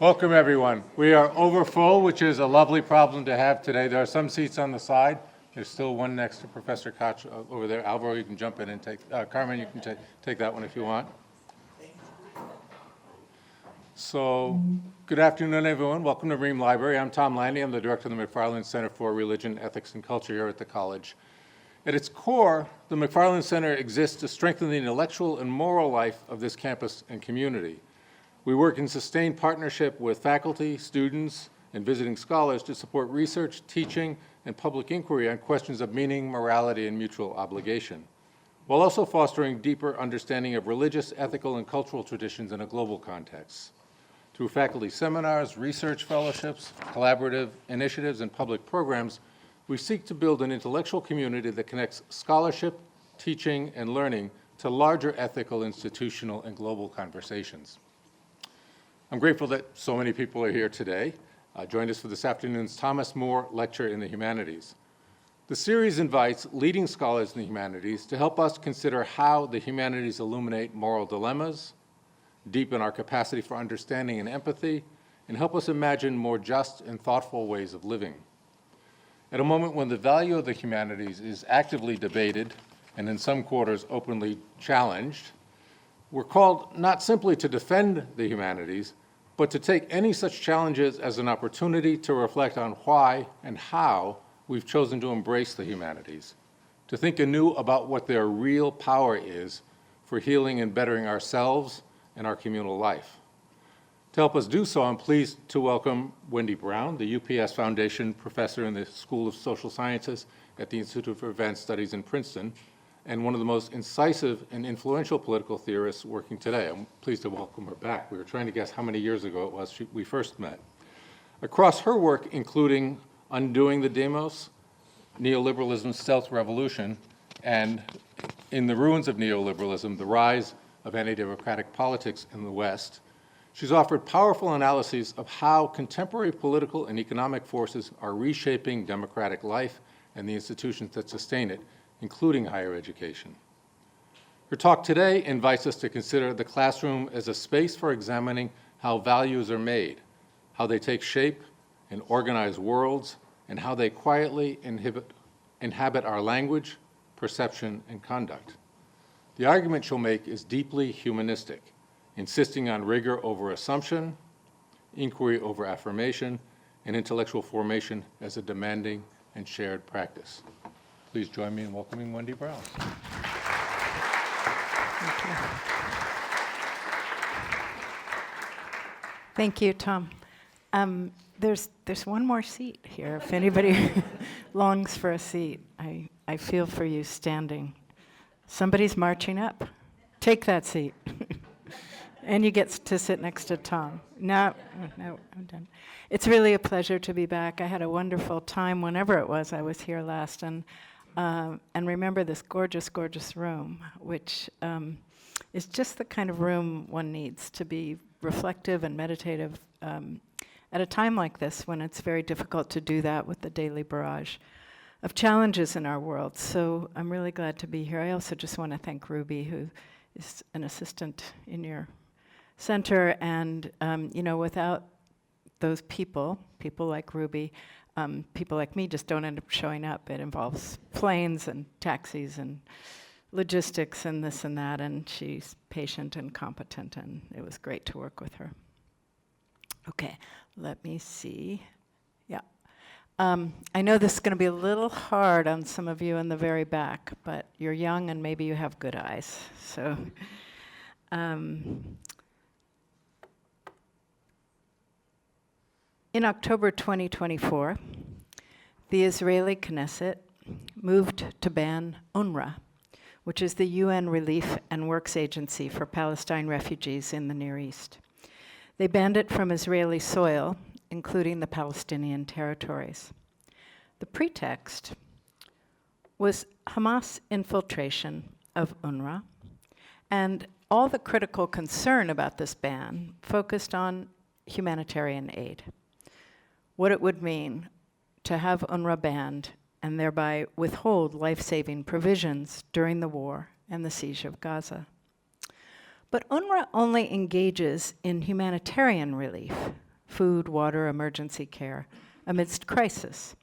Welcome, everyone. We are over full, which is a lovely problem to have today. There are some seats on the side. There's still one next to Professor Koch over there. Alvaro, you can jump in and take, Carmen, you can take that one if you want. So, good afternoon, everyone. Welcome to Ream Library. I'm Tom Landy. I'm the director of the McFarland Center for Religion, Ethics, and Culture here at the college. At its core, the McFarland Center exists to strengthen the intellectual and moral life of this campus and community. We work in sustained partnership with faculty, students, and visiting scholars to support research, teaching, and public inquiry on questions of meaning, morality, and mutual obligation, while also fostering deeper understanding of religious, ethical, and cultural traditions in a global context. Through faculty seminars, research fellowships, collaborative initiatives, and public programs, we seek to build an intellectual community that connects scholarship, teaching, and learning to larger ethical, institutional, and global conversations. I'm grateful that so many people are here today. Joined us for this afternoon's Thomas More Lecture in the Humanities. The series invites leading scholars in the humanities to help us consider how the humanities illuminate moral dilemmas, deepen our capacity for understanding and empathy, and help us imagine more just and thoughtful ways of living. At a moment when the value of the humanities is actively debated and in some quarters openly challenged, we're called not simply to defend the humanities, but to take any such challenges as an opportunity to reflect on why and how we've chosen to embrace the humanities, to think anew about what their real power is for healing and bettering ourselves and our communal life. To help us do so, I'm pleased to welcome Wendy Brown, the UPS Foundation Professor in the School of Social Sciences at the Institute for Advanced Studies in Princeton, and one of the most incisive and influential political theorists working today. I'm pleased to welcome her back. We were trying to guess how many years ago it was we first met. Across her work, including Undoing the Demos, Neoliberalism's Stealth Revolution, and In the Ruins of Neoliberalism, The Rise of Anti-Democratic Politics in the West, she's offered powerful analyses of how contemporary political and economic forces are reshaping democratic life and the institutions that sustain it, including higher education. Her talk today invites us to consider the classroom as a space for examining how values are made, how they take shape and organize worlds, and how they quietly inhabit our language, perception, and conduct. The argument she'll make is deeply humanistic, insisting on rigor over assumption, inquiry over affirmation, and intellectual formation as a demanding and shared practice. Please join me in welcoming Wendy Brown. Thank you, Tom. There's one more seat here if anybody longs for a seat. I feel for you standing. Somebody's marching up. Take that seat. And you get to sit next to Tom. No, I'm done. It's really a pleasure to be back. I had a wonderful time whenever it was I was here last, and remember this gorgeous, gorgeous room, which is just the kind of room one needs to be reflective and meditative at a time like this when it's very difficult to do that with the daily barrage of challenges in our world. So I'm really glad to be here. I also just want to thank Ruby, who is an assistant in your center, and without those people like Ruby, people like me just don't end up showing up. It involves planes and taxis and logistics and this and that, and she's patient and competent, and it was great to work with her. Okay, let me see. Yeah. I know this is going to be a little hard on some of you in the very back, but you're young and maybe you have good eyes. So, in October 2024, the Israeli Knesset moved to ban UNRWA, which is the UN Relief and Works Agency for Palestine refugees in the Near East. They banned it from Israeli soil, including the Palestinian territories. The pretext was Hamas infiltration of UNRWA, and all the critical concern about this ban focused on humanitarian aid. What it would mean to have UNRWA banned and thereby withhold life-saving provisions during the war and the siege of Gaza. But UNRWA only engages in humanitarian relief, food, water, emergency care, amidst crisis.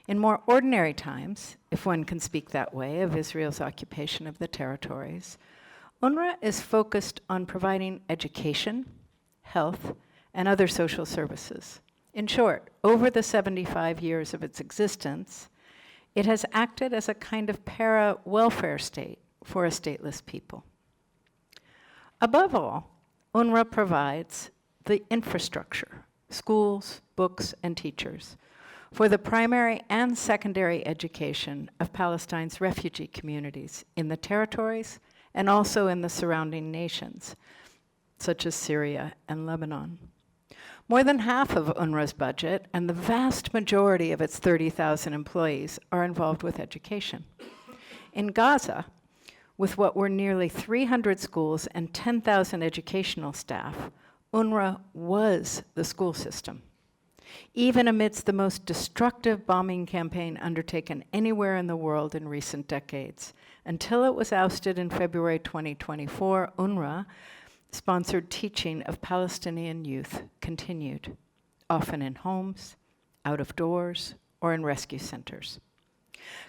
In more ordinary times, if one can speak that way of Israel's occupation of the territories, UNRWA is focused on providing education, health, and other social services. In short, over the 75 years of its existence, it has acted as a kind of para-welfare state for a stateless people. Above all, UNRWA provides the infrastructure, schools, books, and teachers, for the primary and secondary education of Palestine's refugee communities in the territories and also in the surrounding nations, such as Syria and Lebanon. More than half of UNRWA's budget and the vast majority of its 30,000 employees are involved with education. In Gaza, with what were nearly 300 schools and 10,000 educational staff, UNRWA was the school system. Even amidst the most destructive bombing campaign undertaken anywhere in the world in recent decades, until it was ousted in February 2024, UNRWA sponsored teaching of Palestinian youth continued, often in homes, out of doors, or in rescue centers.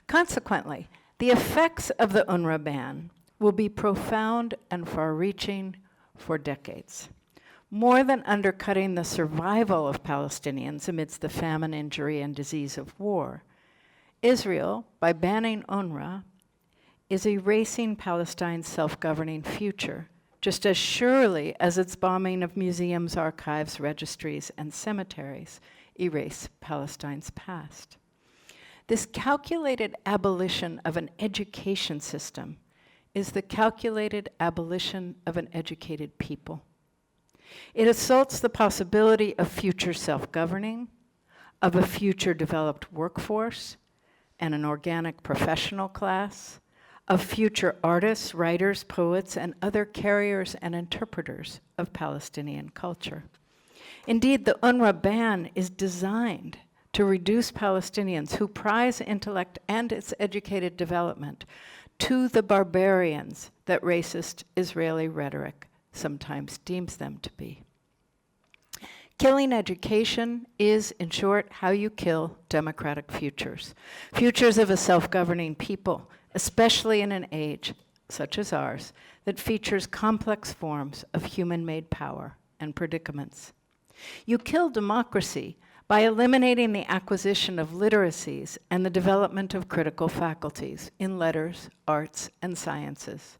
Consequently, the effects of the UNRWA ban will be profound and far-reaching for decades. More than undercutting the survival of Palestinians amidst the famine, injury, and disease of war, Israel, by banning UNRWA, is erasing Palestine's self-governing future, just as surely as its bombing of museums, archives, registries, and cemeteries erase Palestine's past. This calculated abolition of an education system is the calculated abolition of an educated people. It assaults the possibility of future self-governing, of a future developed workforce and an organic professional class, of future artists, writers, poets, and other carriers and interpreters of Palestinian culture. Indeed, the UNRWA ban is designed to reduce Palestinians who prize intellect and its educated development to the barbarians that racist Israeli rhetoric sometimes deems them to be. Killing education is, in short, how you kill democratic futures, futures of a self-governing people, especially in an age, such as ours, that features complex forms of human-made power and predicaments. You kill democracy by eliminating the acquisition of literacies and the development of critical faculties in letters, arts, and sciences.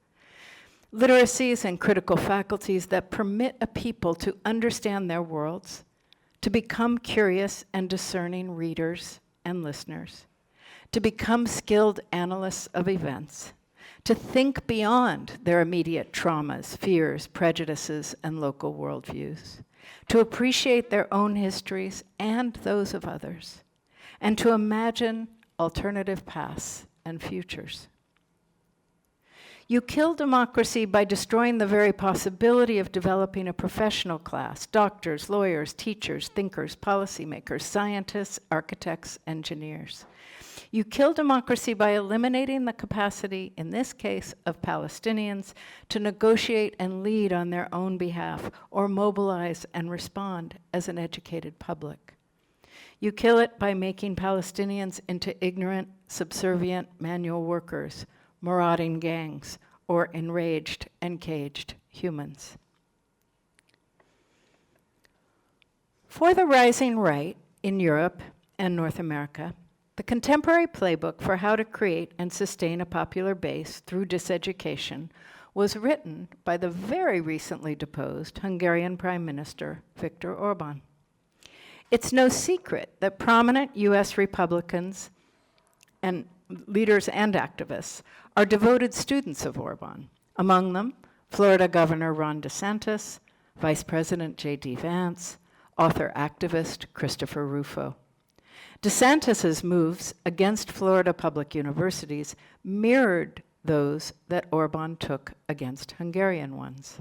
Literacies and critical faculties that permit a people to understand their worlds, to become curious and discerning readers and listeners, to become skilled analysts of events, to think beyond their immediate traumas, fears, prejudices, and local worldviews, to appreciate their own histories and those of others, and to imagine alternative paths and futures. You kill democracy by destroying the very possibility of developing a professional class, doctors, lawyers, teachers, thinkers, policymakers, scientists, architects, engineers. You kill democracy by eliminating the capacity, in this case, of Palestinians to negotiate and lead on their own behalf or mobilize and respond as an educated public. You kill it by making Palestinians into ignorant, subservient manual workers, marauding gangs, or enraged and caged humans. For the rising right in Europe and North America, the contemporary playbook for how to create and sustain a popular base through diseducation was written by the very recently deposed Hungarian Prime Minister Viktor Orban. It's no secret that prominent US Republicans and leaders and activists are devoted students of Orban. Among them, Florida Governor Ron DeSantis, Vice President J.D. Vance, author-activist Christopher Rufo. DeSantis's moves against Florida public universities mirrored those that Orban took against Hungarian ones.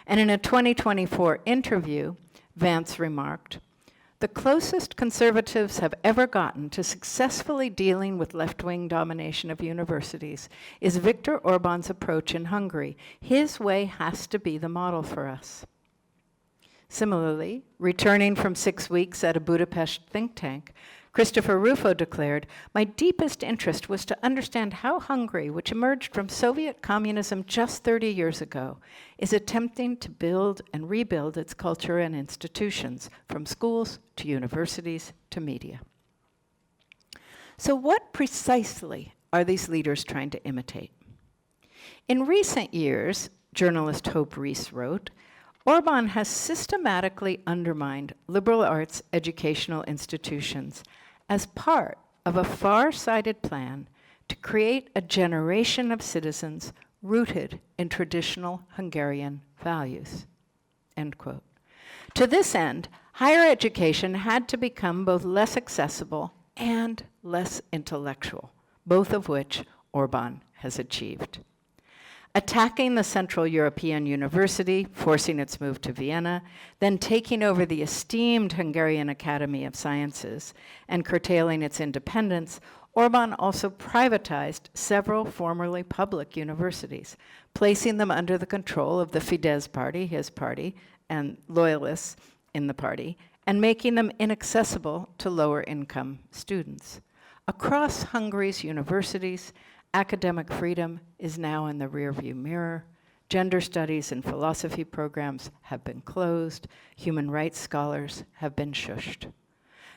And in a 2024 interview, Vance remarked, "The closest conservatives have ever gotten to successfully dealing with left-wing domination of universities is Viktor Orban's approach in Hungary. His way has to be the model for us." Similarly, returning from 6 weeks at a Budapest think tank, Christopher Rufo declared, "My deepest interest was to understand how Hungary, which emerged from Soviet communism just 30 years ago, is attempting to build and rebuild its culture and institutions, from schools to universities to media." So what precisely are these leaders trying to imitate? In recent years, journalist Hope Rees wrote, Orban has systematically undermined liberal arts educational institutions as part of a far-sighted plan to create a generation of citizens rooted in traditional Hungarian values, end quote. To this end, higher education had to become both less accessible and less intellectual, both of which Orban has achieved. Attacking the Central European University, forcing its move to Vienna, then taking over the esteemed Hungarian Academy of Sciences and curtailing its independence, Orban also privatized several formerly public universities, placing them under the control of the Fidesz party, his party, and loyalists in the party, and making them inaccessible to lower-income students. Across Hungary's universities, academic freedom is now in the rearview mirror. Gender studies and philosophy programs have been closed. Human rights scholars have been shushed.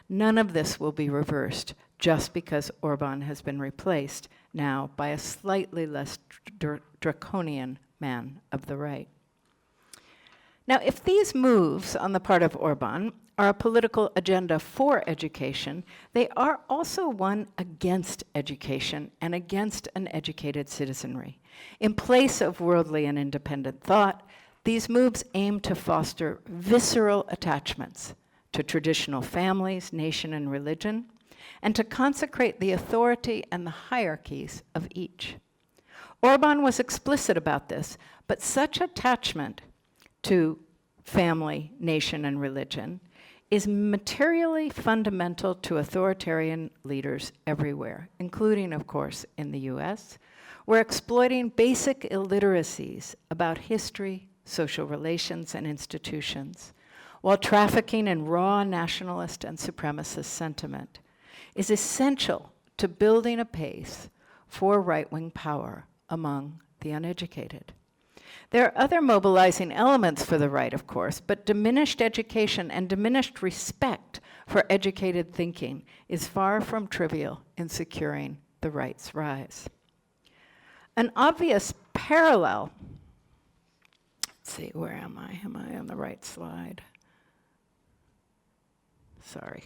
None of this will be reversed just because Orban has been replaced now by a slightly less draconian man of the right. Now, if these moves on the part of Orban are a political agenda for education, they are also one against education and against an educated citizenry. In place of worldly and independent thought, these moves aim to foster visceral attachments to traditional families, nation, and religion, and to consecrate the authority and the hierarchies of each. Orban was explicit about this, but such attachment to family, nation, and religion is materially fundamental to authoritarian leaders everywhere, including, of course, in the US, where exploiting basic illiteracies about history, social relations, and institutions, while trafficking in raw nationalist and supremacist sentiment, is essential to building a pace for right-wing power among the uneducated. There are other mobilizing elements for the right, of course, but diminished education and diminished respect for educated thinking is far from trivial in securing the right's rise. An obvious parallel, let's see, where am I? Am I on the right slide? Sorry.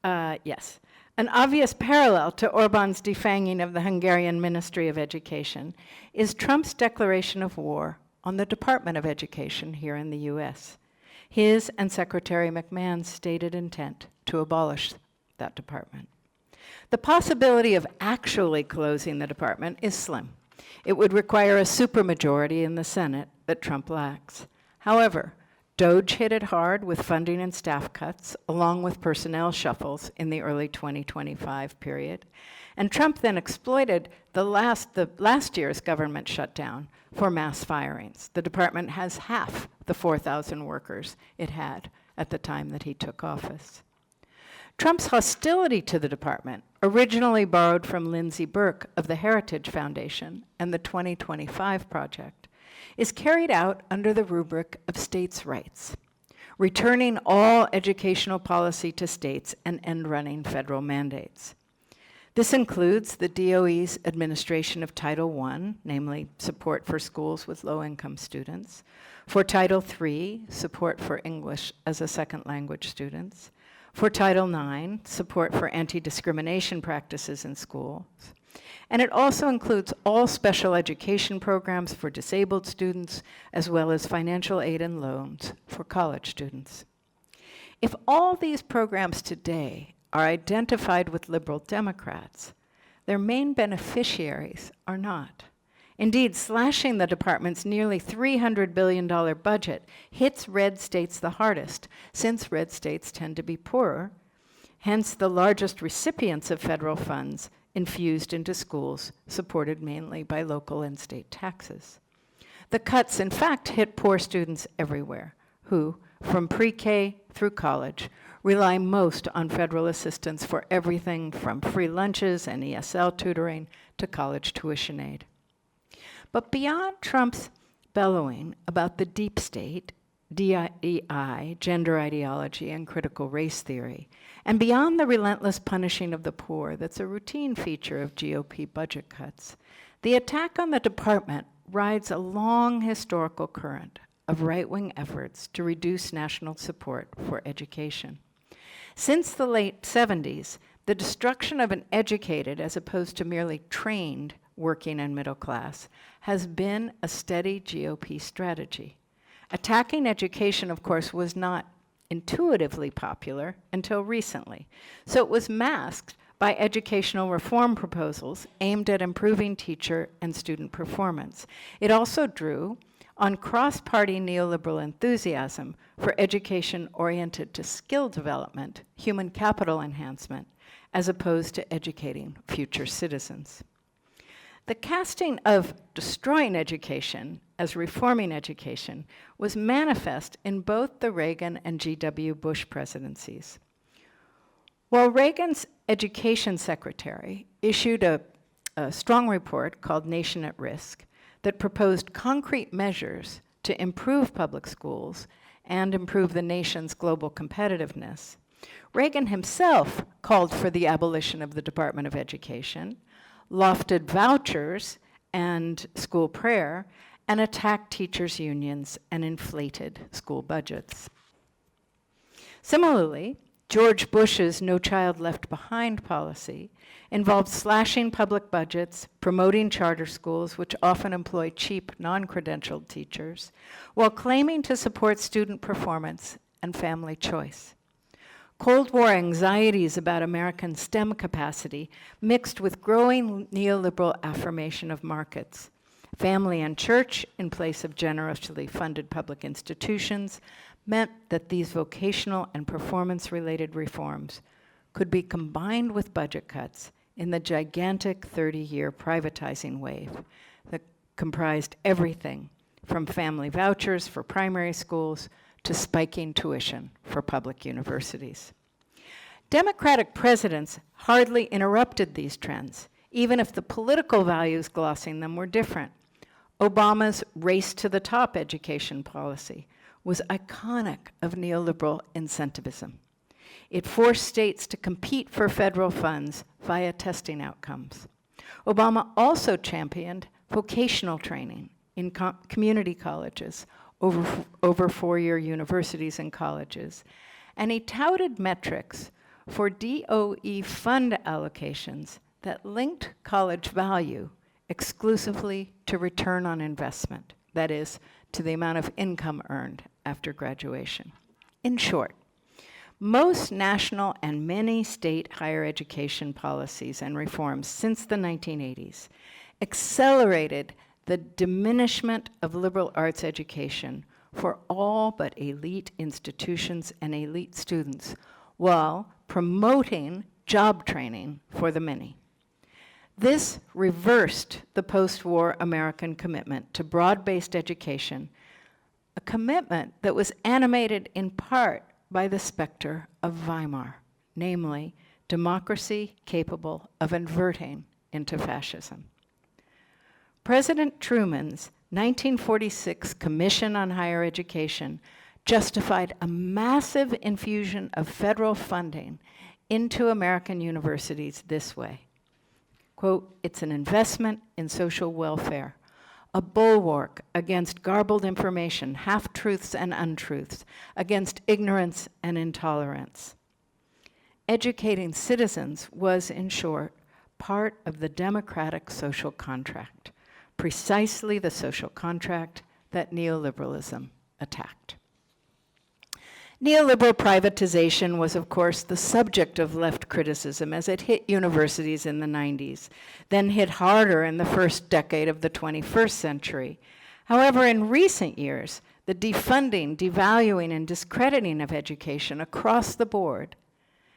Yes. An obvious parallel to Orban's defanging of the Hungarian Ministry of Education is Trump's declaration of war on the Department of Education here in the US. His and Secretary McMahon's stated intent to abolish that department. The possibility of actually closing the department is slim. It would require a supermajority in the Senate that Trump lacks. However, DOGE hit it hard with funding and staff cuts, along with personnel shuffles in the early 2025 period. And Trump then exploited the last year's government shutdown for mass firings. The department has half the 4,000 workers it had at the time that he took office. Trump's hostility to the department, originally borrowed from Lindsay Burke of the Heritage Foundation and the 2025 Project, is carried out under the rubric of states' rights, returning all educational policy to states and end-running federal mandates. This includes the DOE's administration of Title I, namely support for schools with low-income students, for Title III, support for English as a second language students, for Title IX, support for anti-discrimination practices in schools, and it also includes all special education programs for disabled students, as well as financial aid and loans for college students. If all these programs today are identified with liberal Democrats, their main beneficiaries are not. Indeed, slashing the department's nearly $300 billion budget hits red states the hardest, since red states tend to be poorer, hence the largest recipients of federal funds infused into schools, supported mainly by local and state taxes. The cuts, in fact, hit poor students everywhere, who, from pre-K through college, rely most on federal assistance for everything from free lunches and ESL tutoring to college tuition aid. But beyond Trump's bellowing about the deep state, DEI, gender ideology, and critical race theory, and beyond the relentless punishing of the poor that's a routine feature of GOP budget cuts, the attack on the department rides a long historical current of right-wing efforts to reduce national support for education. Since the late 70s, the destruction of an educated, as opposed to merely trained, working and middle class, has been a steady GOP strategy. Attacking education, of course, was not intuitively popular until recently, so it was masked by educational reform proposals aimed at improving teacher and student performance. It also drew on cross-party neoliberal enthusiasm for education oriented to skill development, human capital enhancement, as opposed to educating future citizens. The casting of destroying education as reforming education was manifest in both the Reagan and G.W. Bush presidencies. While Reagan's education secretary issued a strong report called Nation at Risk that proposed concrete measures to improve public schools and improve the nation's global competitiveness, Reagan himself called for the abolition of the Department of Education, lofted vouchers and school prayer, and attacked teachers' unions and inflated school budgets. Similarly, George Bush's No Child Left Behind policy involved slashing public budgets, promoting charter schools, which often employ cheap, non-credentialed teachers, while claiming to support student performance and family choice. Cold War anxieties about American STEM capacity mixed with growing neoliberal affirmation of markets. Family and church, in place of generously funded public institutions, meant that these vocational and performance-related reforms could be combined with budget cuts in the gigantic 30-year privatizing wave that comprised everything from family vouchers for primary schools to spiking tuition for public universities. Democratic presidents hardly interrupted these trends, even if the political values glossing them were different. Obama's race to the top education policy was iconic of neoliberal incentivism. It forced states to compete for federal funds via testing outcomes. Obama also championed vocational training in community colleges over four-year universities and colleges, and he touted metrics for DOE fund allocations that linked college value exclusively to return on investment, that is, to the amount of income earned after graduation. In short, most national and many state higher education policies and reforms since the 1980s accelerated the diminishment of liberal arts education for all but elite institutions and elite students, while promoting job training for the many. This reversed the post-war American commitment to broad-based education, a commitment that was animated in part by the specter of Weimar, namely, democracy capable of inverting into fascism. President Truman's 1946 Commission on Higher Education justified a massive infusion of federal funding into American universities this way. Quote, "It's an investment in social welfare, a bulwark against garbled information, half-truths and untruths, against ignorance and intolerance." Educating citizens was, in short, part of the democratic social contract, precisely the social contract that neoliberalism attacked. Neoliberal privatization was, of course, the subject of left criticism as it hit universities in the 90s, then hit harder in the first decade of the 21st century. However, in recent years, the defunding, devaluing, and discrediting of education across the board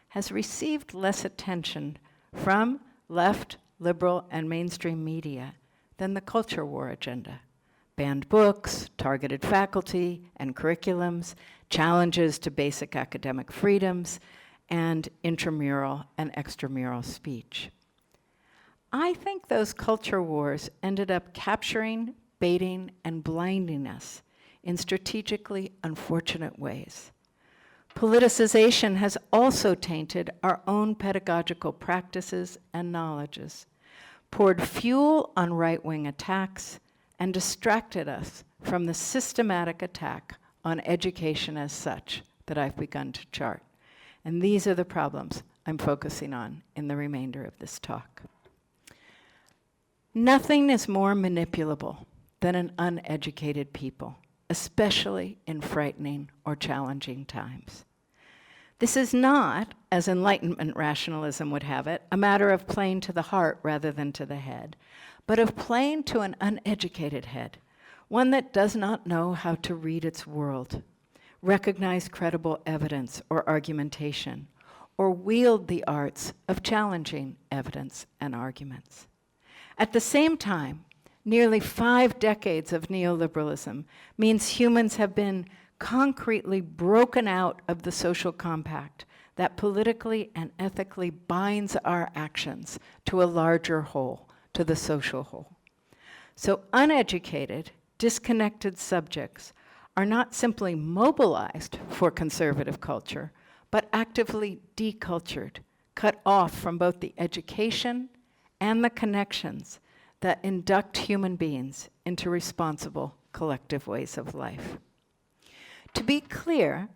has received less attention from left, liberal, and mainstream media than the culture war agenda, banned books, targeted faculty and curriculums, challenges to basic academic freedoms, and intramural and extramural speech. I think those culture wars ended up capturing, baiting, and blinding us in strategically unfortunate ways. Politicization has also tainted our own pedagogical practices and knowledges, poured fuel on right-wing attacks, and distracted us from the systematic attack on education as such that I've begun to chart. And these are the problems I'm focusing on in the remainder of this talk. Nothing is more manipulable than an uneducated people, especially in frightening or challenging times. This is not, as Enlightenment rationalism would have it, a matter of playing to the heart rather than to the head, but of playing to an uneducated head, one that does not know how to read its world, recognize credible evidence or argumentation, or wield the arts of challenging evidence and arguments. At the same time, nearly 5 decades of neoliberalism means humans have been concretely broken out of the social compact that politically and ethically binds our actions to a larger whole, to the social whole. So uneducated, disconnected subjects are not simply mobilized for conservative culture, but actively decultured, cut off from both the education and the connections that induct human beings into responsible collective ways of life. To be clear,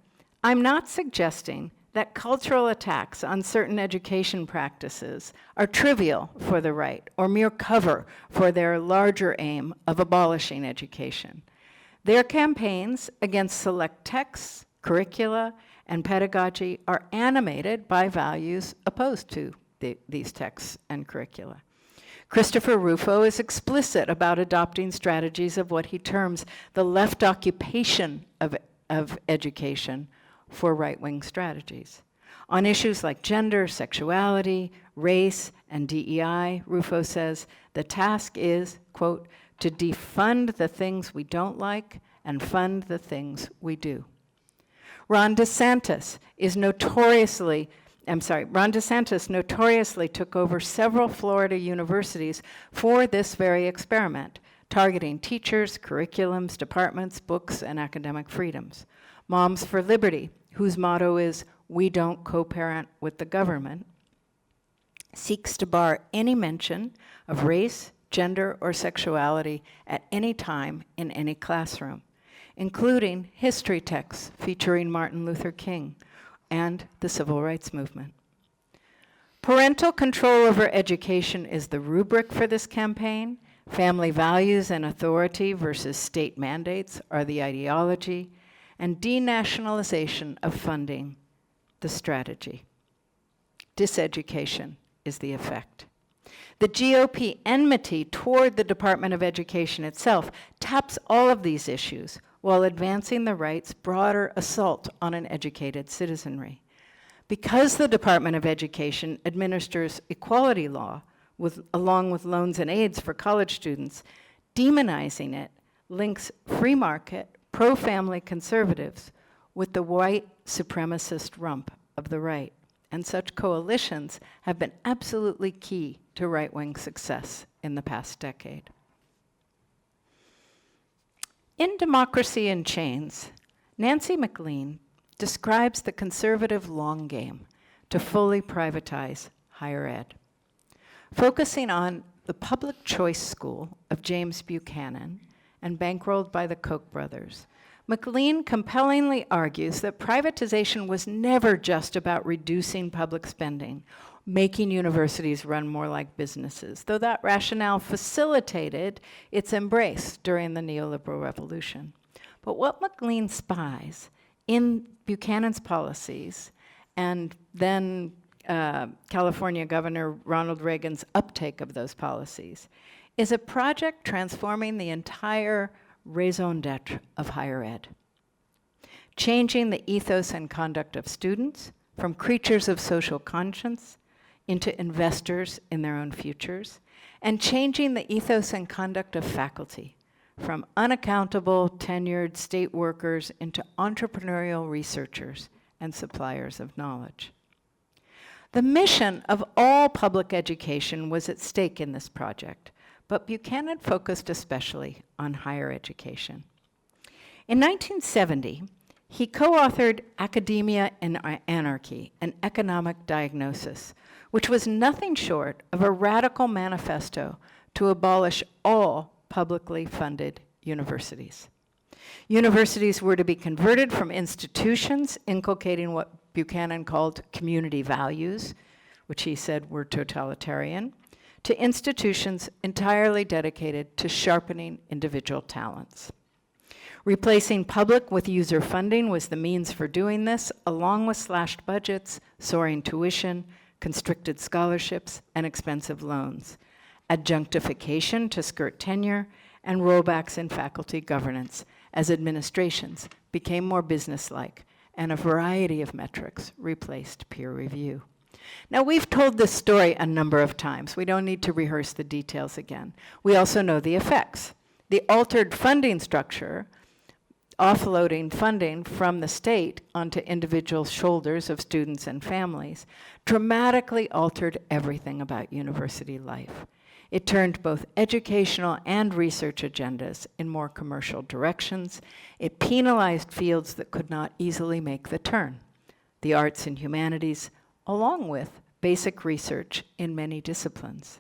I'm not suggesting that cultural attacks on certain education practices are trivial for the right or mere cover for their larger aim of abolishing education. Their campaigns against select texts, curricula, and pedagogy are animated by values opposed to these texts and curricula. Christopher Rufo is explicit about adopting strategies of what he terms the left occupation of education for right-wing strategies. On issues like gender, sexuality, race, and DEI, Rufo says, the task is, quote, to defund the things we don't like and fund the things we do. Ron DeSantis notoriously took over several Florida universities for this very experiment, targeting teachers, curriculums, departments, books, and academic freedoms. Moms for Liberty, whose motto is, "We don't co-parent with the government," seeks to bar any mention of race, gender, or sexuality at any time in any classroom, including history texts featuring Martin Luther King and the Civil Rights Movement. Parental control over education is the rubric for this campaign. Family values and authority versus state mandates are the ideology, and denationalization of funding, the strategy. Diseducation is the effect. The GOP enmity toward the Department of Education itself taps all of these issues while advancing the right's broader assault on an educated citizenry. Because the Department of Education administers equality law along with loans and aids for college students, demonizing it links free market, pro-family conservatives with the white supremacist rump of the right. And such coalitions have been absolutely key to right-wing success in the past decade. In Democracy in Chains, Nancy McLean describes the conservative long game to fully privatize higher ed. Focusing on the public choice school of James Buchanan and bankrolled by the Koch brothers, McLean compellingly argues that privatization was never just about reducing public spending, making universities run more like businesses, though that rationale facilitated its embrace during the neoliberal revolution. But what McLean spies in Buchanan's policies and then California Governor Ronald Reagan's uptake of those policies is a project transforming the entire raison d'etre of higher ed, changing the ethos and conduct of students from creatures of social conscience into investors in their own futures, and changing the ethos and conduct of faculty from unaccountable, tenured state workers into entrepreneurial researchers and suppliers of knowledge. The mission of all public education was at stake in this project, but Buchanan focused especially on higher education. In 1970, he co-authored Academia and Anarchy, an economic diagnosis, which was nothing short of a radical manifesto to abolish all publicly funded universities. Universities were to be converted from institutions inculcating what Buchanan called community values, which he said were totalitarian, to institutions entirely dedicated to sharpening individual talents. Replacing public with user funding was the means for doing this, along with slashed budgets, soaring tuition, constricted scholarships, and expensive loans, adjunctification to skirt tenure, and rollbacks in faculty governance as administrations became more businesslike, and a variety of metrics replaced peer review. Now, we've told this story a number of times. We don't need to rehearse the details again. We also know the effects. The altered funding structure, offloading funding from the state onto individual shoulders of students and families, dramatically altered everything about university life. It turned both educational and research agendas in more commercial directions. It penalized fields that could not easily make the turn, the arts and humanities, along with basic research in many disciplines.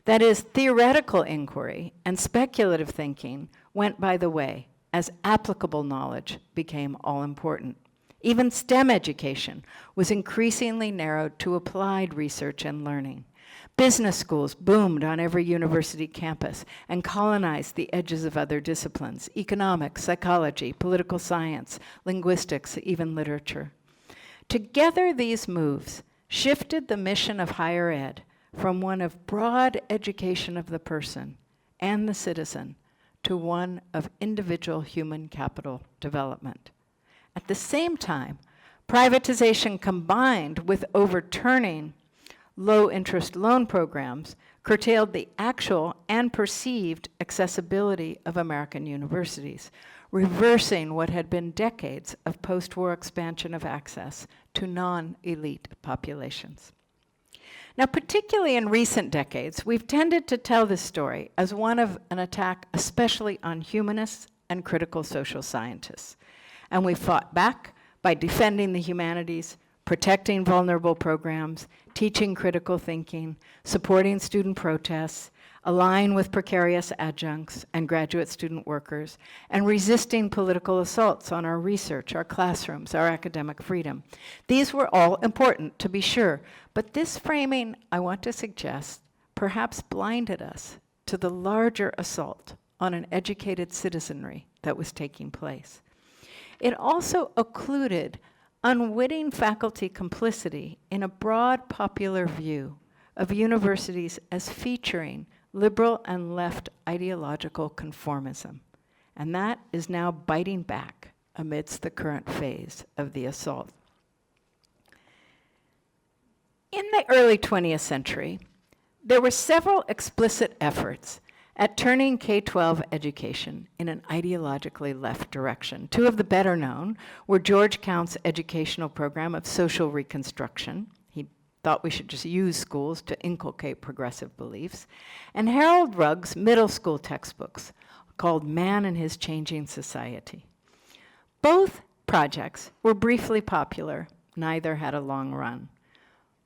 That is, theoretical inquiry and speculative thinking went by the way as applicable knowledge became all important. Even STEM education was increasingly narrowed to applied research and learning. Business schools boomed on every university campus and colonized the edges of other disciplines: economics, psychology, political science, linguistics, even literature. Together, these moves shifted the mission of higher ed from one of broad education of the person and the citizen to one of individual human capital development. At the same time, privatization combined with overturning low-interest loan programs curtailed the actual and perceived accessibility of American universities, reversing what had been decades of post-war expansion of access to non-elite populations. Now, particularly in recent decades, we've tended to tell this story as one of an attack especially on humanists and critical social scientists. And we fought back by defending the humanities, protecting vulnerable programs, teaching critical thinking, supporting student protests, aligning with precarious adjuncts and graduate student workers, and resisting political assaults on our research, our classrooms, our academic freedom. These were all important, to be sure, but this framing, I want to suggest, perhaps blinded us to the larger assault on an educated citizenry that was taking place. It also occluded unwitting faculty complicity in a broad popular view of universities as featuring liberal and left ideological conformism. And that is now biting back amidst the current phase of the assault. In the early 20th century, there were several explicit efforts at turning K-12 education in an ideologically left direction. Two of the better known were George Count's educational program of social reconstruction. He thought we should just use schools to inculcate progressive beliefs, and Harold Rugg's middle school textbooks called Man and His Changing Society. Both projects were briefly popular, neither had a long run.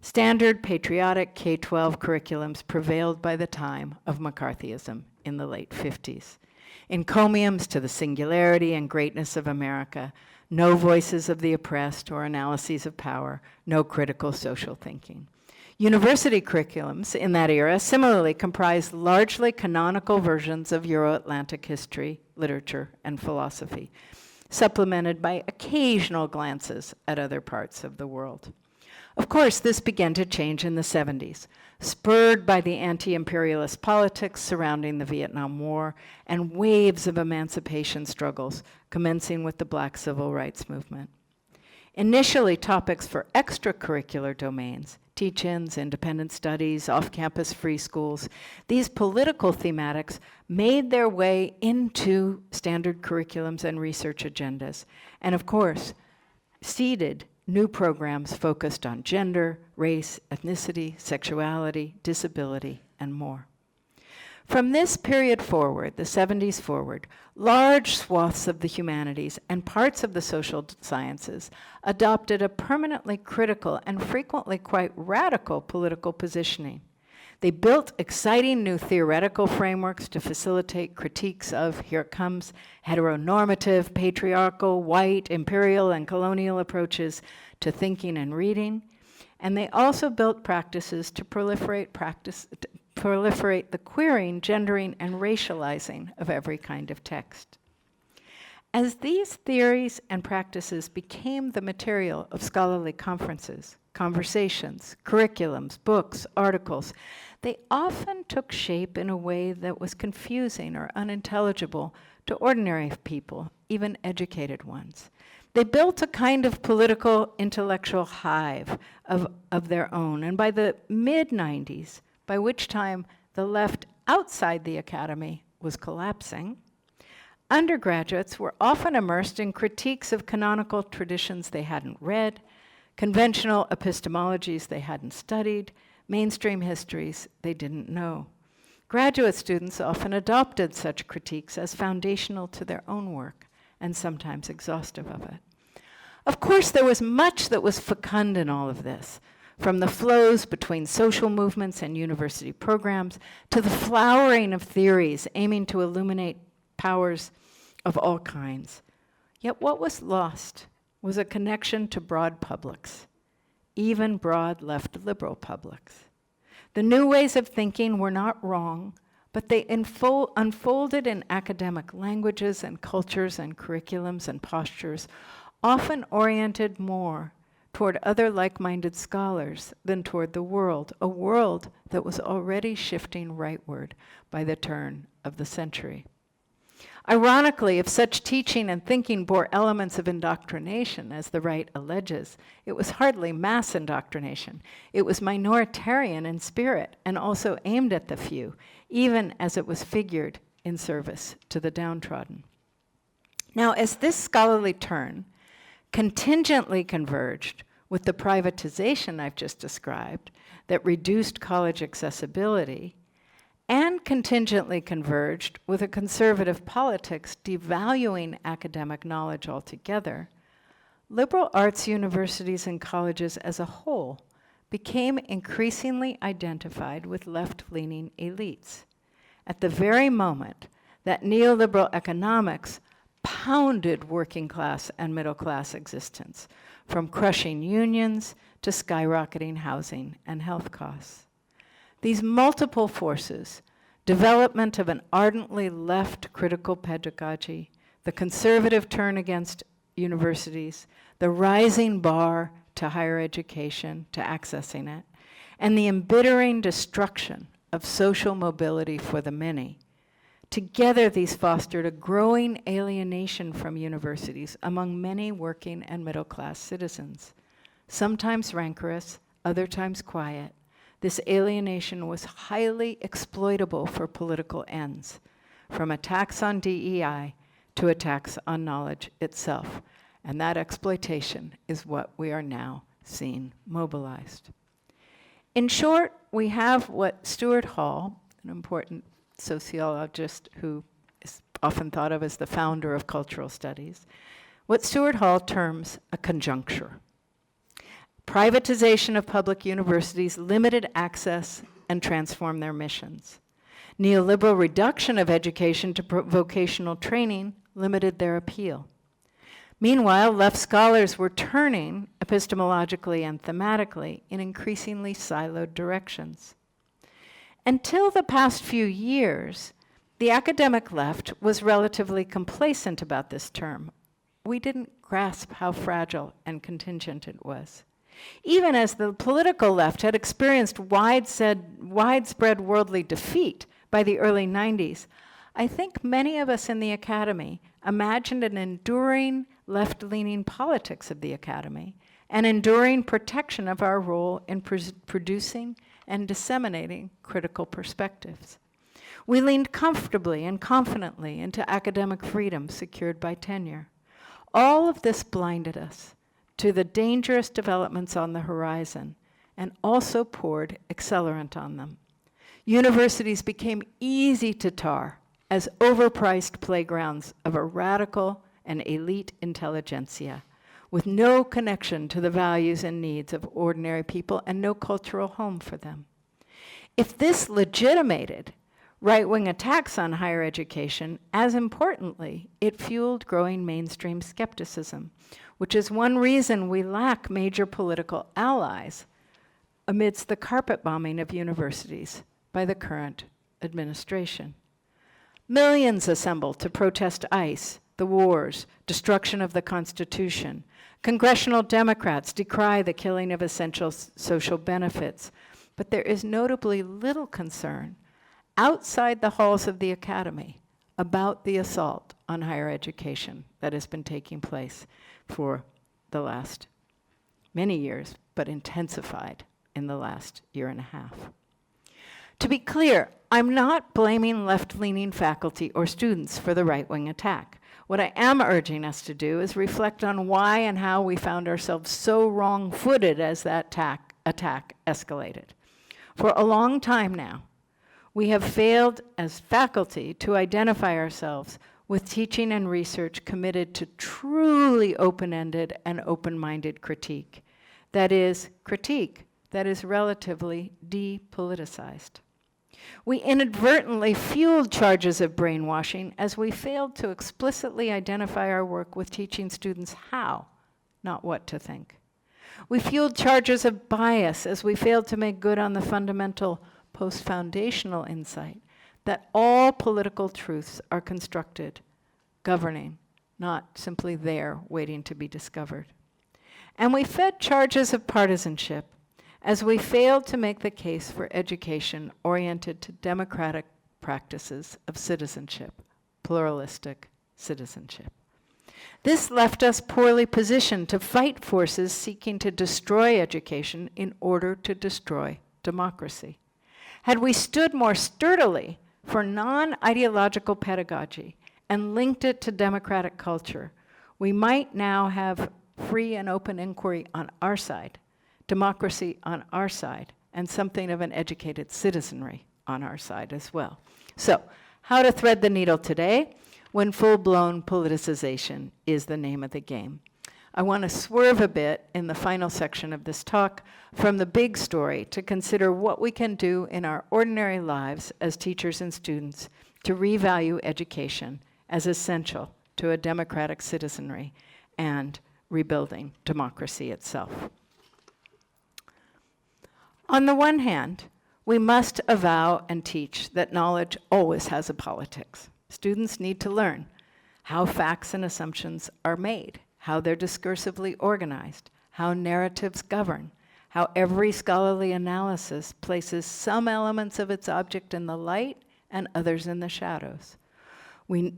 Standard patriotic K-12 curriculums prevailed by the time of McCarthyism in the late 50s. Encomiums to the singularity and greatness of America, no voices of the oppressed or analyses of power, no critical social thinking. University curriculums in that era similarly comprised largely canonical versions of Euro-Atlantic history, literature, and philosophy, supplemented by occasional glances at other parts of the world. Of course, this began to change in the 70s, spurred by the anti-imperialist politics surrounding the Vietnam War and waves of emancipation struggles commencing with the Black Civil Rights Movement. Initially, topics for extracurricular domains teach-ins, independent studies, off-campus free schools. These political thematics made their way into standard curriculums and research agendas. And of course, seeded new programs focused on gender, race, ethnicity, sexuality, disability, and more. From this period forward, the 70s forward, large swaths of the humanities and parts of the social sciences adopted a permanently critical and frequently quite radical political positioning. They built exciting new theoretical frameworks to facilitate critiques of, here it comes, heteronormative, patriarchal, white, imperial, and colonial approaches to thinking and reading. And they also built practices to proliferate the queering, gendering, and racializing of every kind of text. As these theories and practices became the material of scholarly conferences, conversations, curriculums, books, articles, they often took shape in a way that was confusing or unintelligible to ordinary people, even educated ones. They built a kind of political intellectual hive of their own, and by the mid-90s, by which time the left outside the academy was collapsing, undergraduates were often immersed in critiques of canonical traditions they hadn't read, conventional epistemologies they hadn't studied, mainstream histories they didn't know. Graduate students often adopted such critiques as foundational to their own work, and sometimes exhaustive of it. Of course, there was much that was fecund in all of this, from the flows between social movements and university programs to the flowering of theories aiming to illuminate powers of all kinds. Yet what was lost was a connection to broad publics, even broad left liberal publics. The new ways of thinking were not wrong, but they unfolded in academic languages and cultures and curriculums and postures, often oriented more toward other like-minded scholars than toward the world, a world that was already shifting rightward by the turn of the century. Ironically, if such teaching and thinking bore elements of indoctrination, as the right alleges, it was hardly mass indoctrination. It was minoritarian in spirit and also aimed at the few, even as it was figured in service to the downtrodden. Now, as this scholarly turn contingently converged with the privatization I've just described that reduced college accessibility, and contingently converged with a conservative politics devaluing academic knowledge altogether, liberal arts universities and colleges as a whole became increasingly identified with left-leaning elites. At the very moment that neoliberal economics pounded working class and middle class existence, from crushing unions to skyrocketing housing and health costs. These multiple forces, development of an ardently left critical pedagogy, the conservative turn against universities, the rising bar to higher education, to accessing it, and the embittering destruction of social mobility for the many. Together, these fostered a growing alienation from universities among many working and middle-class citizens. Sometimes rancorous, other times quiet, this alienation was highly exploitable for political ends, from attacks on DEI to attacks on knowledge itself. And that exploitation is what we are now seeing mobilized. In short, we have what Stuart Hall, an important sociologist who is often thought of as the founder of cultural studies, what Stuart Hall terms a conjuncture. Privatization of public universities limited access and transformed their missions. Neoliberal reduction of education to vocational training limited their appeal. Meanwhile, left scholars were turning epistemologically and thematically in increasingly siloed directions. Until the past few years, the academic left was relatively complacent about this term. We didn't grasp how fragile and contingent it was. Even as the political left had experienced widespread worldly defeat by the early 90s, I think many of us in the academy imagined an enduring left-leaning politics of the academy and enduring protection of our role in producing and disseminating critical perspectives. We leaned comfortably and confidently into academic freedom secured by tenure. All of this blinded us to the dangerous developments on the horizon and also poured accelerant on them. Universities became easy to tar as overpriced playgrounds of a radical and elite intelligentsia with no connection to the values and needs of ordinary people and no cultural home for them. If this legitimated right-wing attacks on higher education, as importantly, it fueled growing mainstream skepticism, which is one reason we lack major political allies amidst the carpet bombing of universities by the current administration. Millions assembled to protest ICE, the wars, destruction of the Constitution. Congressional Democrats decry the killing of essential social benefits, but there is notably little concern outside the halls of the academy about the assault on higher education that has been taking place for the last many years, but intensified in the last year and a half. To be clear, I'm not blaming left-leaning faculty or students for the right-wing attack. What I am urging us to do is reflect on why and how we found ourselves so wrong-footed as that attack escalated. For a long time now, we have failed as faculty to identify ourselves with teaching and research committed to truly open-ended and open-minded critique. That is, critique that is relatively depoliticized. We inadvertently fueled charges of brainwashing as we failed to explicitly identify our work with teaching students how, not what to think. We fueled charges of bias as we failed to make good on the fundamental post-foundational insight that all political truths are constructed, governing, not simply there waiting to be discovered. And we fed charges of partisanship as we failed to make the case for education oriented to democratic practices of citizenship, pluralistic citizenship. This left us poorly positioned to fight forces seeking to destroy education in order to destroy democracy. Had we stood more sturdily for non-ideological pedagogy and linked it to democratic culture, we might now have free and open inquiry on our side, democracy on our side, and something of an educated citizenry on our side as well. So, how to thread the needle today when full-blown politicization is the name of the game. I want to swerve a bit in the final section of this talk from the big story to consider what we can do in our ordinary lives as teachers and students to revalue education as essential to a democratic citizenry and rebuilding democracy itself. On the one hand, we must avow and teach that knowledge always has a politics. Students need to learn how facts and assumptions are made, how they're discursively organized, how narratives govern, how every scholarly analysis places some elements of its object in the light and others in the shadows.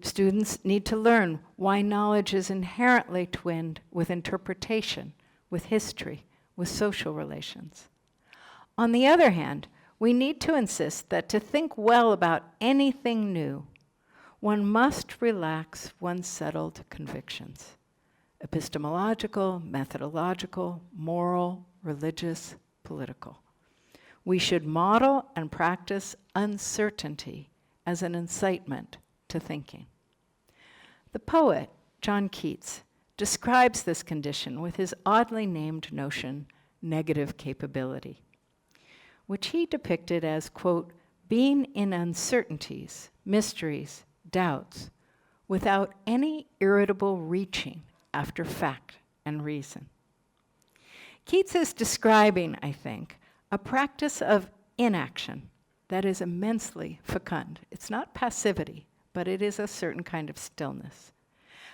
Students need to learn why knowledge is inherently twinned with interpretation, with history, with social relations. On the other hand, we need to insist that to think well about anything new, one must relax one's settled convictions. Epistemological, methodological, moral, religious, political. We should model and practice uncertainty as an incitement to thinking. The poet, John Keats, describes this condition with his oddly named notion, negative capability, which he depicted as, quote, being in uncertainties, mysteries, doubts, without any irritable reaching after fact and reason. Keats is describing, I think, a practice of inaction that is immensely fecund. It's not passivity, but it is a certain kind of stillness.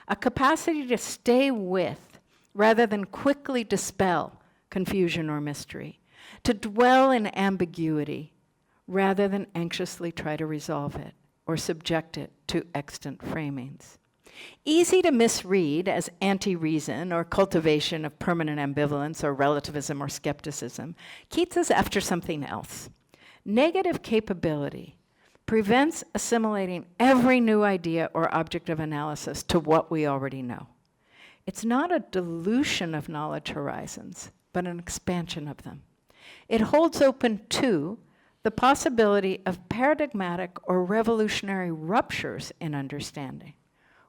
A capacity to stay with, rather than quickly dispel, confusion or mystery. To dwell in ambiguity, rather than anxiously try to resolve it or subject it to extant framings. Easy to misread as anti-reason or cultivation of permanent ambivalence or relativism or skepticism, Keats is after something else. Negative capability prevents assimilating every new idea or object of analysis to what we already know. It's not a dilution of knowledge horizons, but an expansion of them. It holds open, too, the possibility of paradigmatic or revolutionary ruptures in understanding,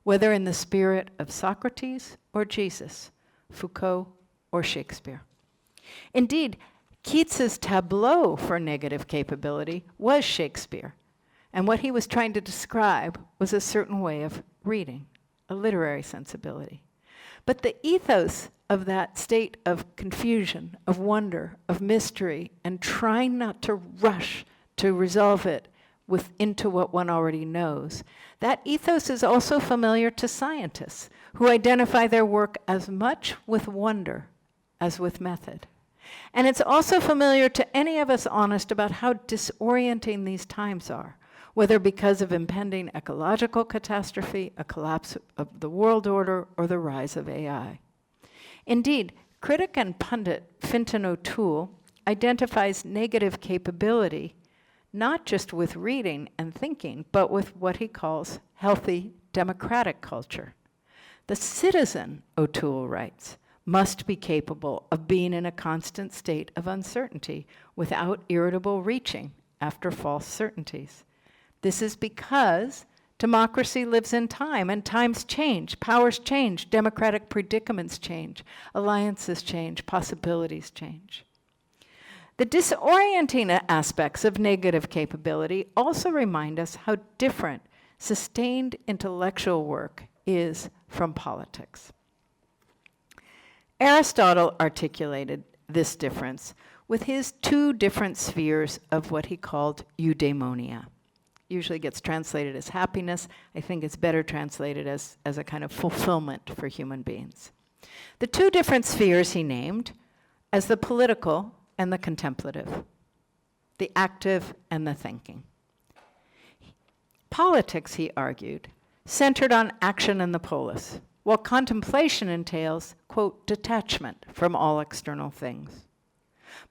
whether in the spirit of Socrates or Jesus, Foucault or Shakespeare. Indeed, Keats's tableau for negative capability was Shakespeare, and what he was trying to describe was a certain way of reading, a literary sensibility. But the ethos of that state of confusion, of wonder, of mystery, and trying not to rush to resolve it into what one already knows, that ethos is also familiar to scientists who identify their work as much with wonder as with method. And it's also familiar to any of us honest about how disorienting these times are, whether because of impending ecological catastrophe, a collapse of the world order, or the rise of AI. Indeed, critic and pundit Fintan O'Toole identifies negative capability not just with reading and thinking, but with what he calls healthy democratic culture. The citizen, O'Toole writes, must be capable of being in a constant state of uncertainty without irritable reaching after false certainties. This is because democracy lives in time, and times change, powers change, democratic predicaments change, alliances change, possibilities change. The disorienting aspects of negative capability also remind us how different sustained intellectual work is from politics. Aristotle articulated this difference with his two different spheres of what he called eudaimonia. Usually gets translated as happiness. I think it's better translated as a kind of fulfillment for human beings. The two different spheres he named as the political and the contemplative, the active and the thinking. Politics, he argued, centered on action and the polis, while contemplation entails, quote, detachment from all external things.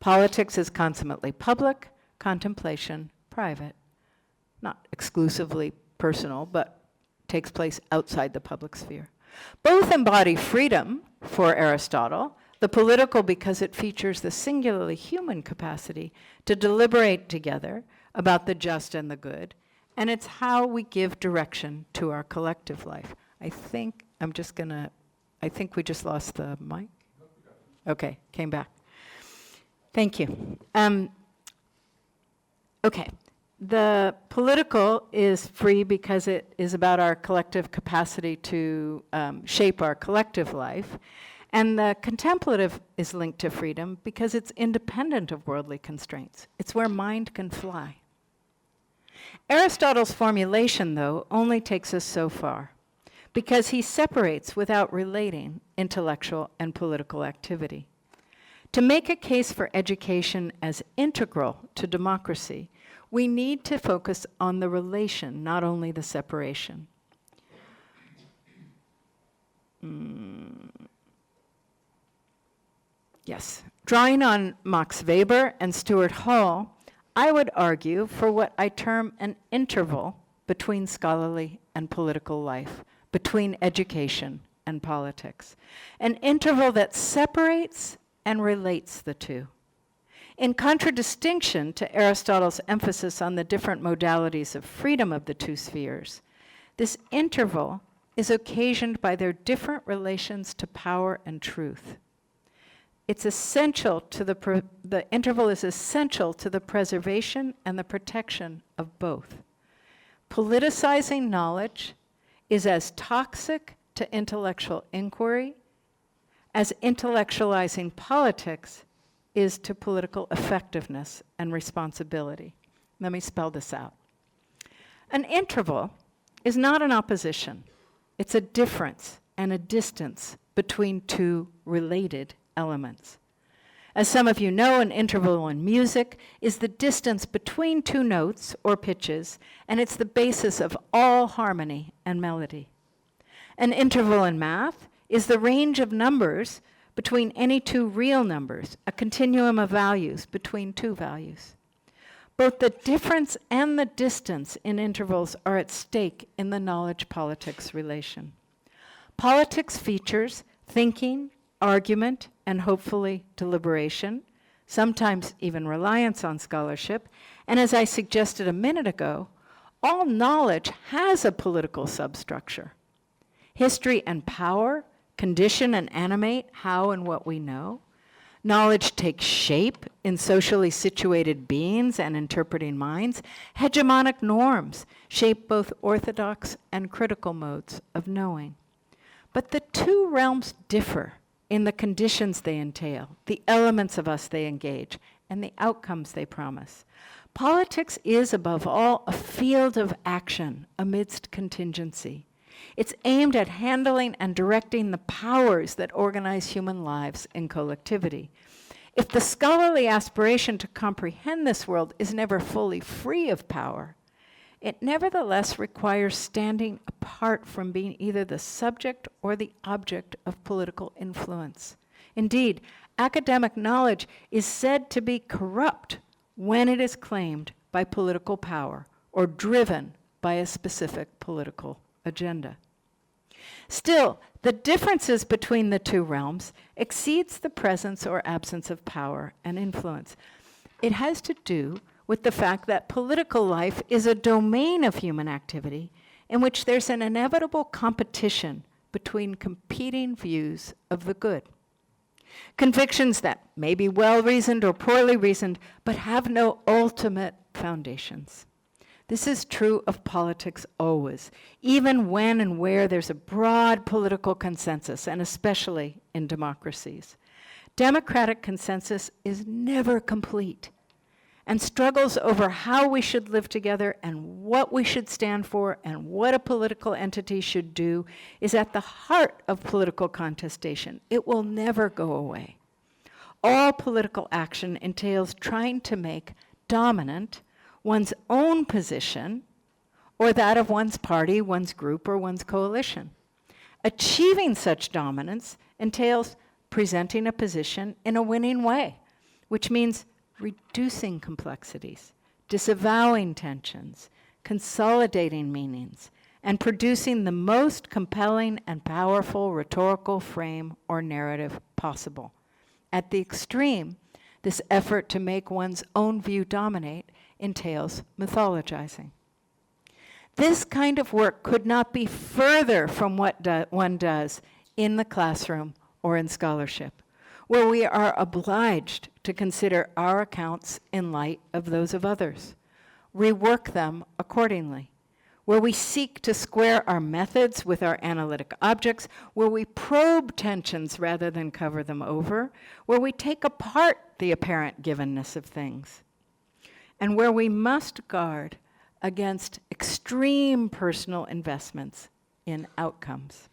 Politics is consummately public, contemplation private. Not exclusively personal, but takes place outside the public sphere. Both embody freedom for Aristotle, the political because it features the singularly human capacity to deliberate together about the just and the good, and it's how we give direction to our collective life. I think we just lost the mic. Okay, came back. Thank you. Okay. The political is free because it is about our collective capacity to shape our collective life. And the contemplative is linked to freedom because it's independent of worldly constraints. It's where mind can fly. Aristotle's formulation, though, only takes us so far because he separates without relating intellectual and political activity. To make a case for education as integral to democracy, we need to focus on the relation, not only the separation. Yes. Drawing on Max Weber and Stuart Hall, I would argue for what I term an interval between scholarly and political life, between education and politics. An interval that separates and relates the two. In contradistinction to Aristotle's emphasis on the different modalities of freedom of the two spheres, this interval is occasioned by their different relations to power and truth. It's essential to the interval is essential to the preservation and the protection of both. Politicizing knowledge is as toxic to intellectual inquiry as intellectualizing politics is to political effectiveness and responsibility. Let me spell this out. An interval is not an opposition. It's a difference and a distance between two related elements. As some of you know, an interval in music is the distance between two notes or pitches, and it's the basis of all harmony and melody. An interval in math is the range of numbers between any two real numbers, a continuum of values between two values. Both the difference and the distance in intervals are at stake in the knowledge-politics relation. Politics features thinking, argument, and hopefully deliberation, sometimes even reliance on scholarship, and as I suggested a minute ago, all knowledge has a political substructure. History and power condition and animate how and what we know. Knowledge takes shape in socially situated beings and interpreting minds. Hegemonic norms shape both orthodox and critical modes of knowing. But the two realms differ in the conditions they entail, the elements of us they engage, and the outcomes they promise. Politics is, above all, a field of action amidst contingency. It's aimed at handling and directing the powers that organize human lives in collectivity. If the scholarly aspiration to comprehend this world is never fully free of power, it nevertheless requires standing apart from being either the subject or the object of political influence. Indeed, academic knowledge is said to be corrupt when it is claimed by political power or driven by a specific political agenda. Still, the differences between the two realms exceeds the presence or absence of power and influence. It has to do with the fact that political life is a domain of human activity in which there's an inevitable competition between competing views of the good. Convictions that may be well-reasoned or poorly reasoned, but have no ultimate foundations. This is true of politics always, even when and where there's a broad political consensus, and especially in democracies. Democratic consensus is never complete, and struggles over how we should live together and what we should stand for and what a political entity should do is at the heart of political contestation. It will never go away. All political action entails trying to make dominant one's own position or that of one's party, one's group, or one's coalition. Achieving such dominance entails presenting a position in a winning way, which means reducing complexities, disavowing tensions, consolidating meanings, and producing the most compelling and powerful rhetorical frame or narrative possible. At the extreme, this effort to make one's own view dominate entails mythologizing. This kind of work could not be further from what one does in the classroom or in scholarship, where we are obliged to consider our accounts in light of those of others, rework them accordingly, where we seek to square our methods with our analytic objects, where we probe tensions rather than cover them over, where we take apart the apparent givenness of things, and where we must guard against extreme personal investments in outcomes.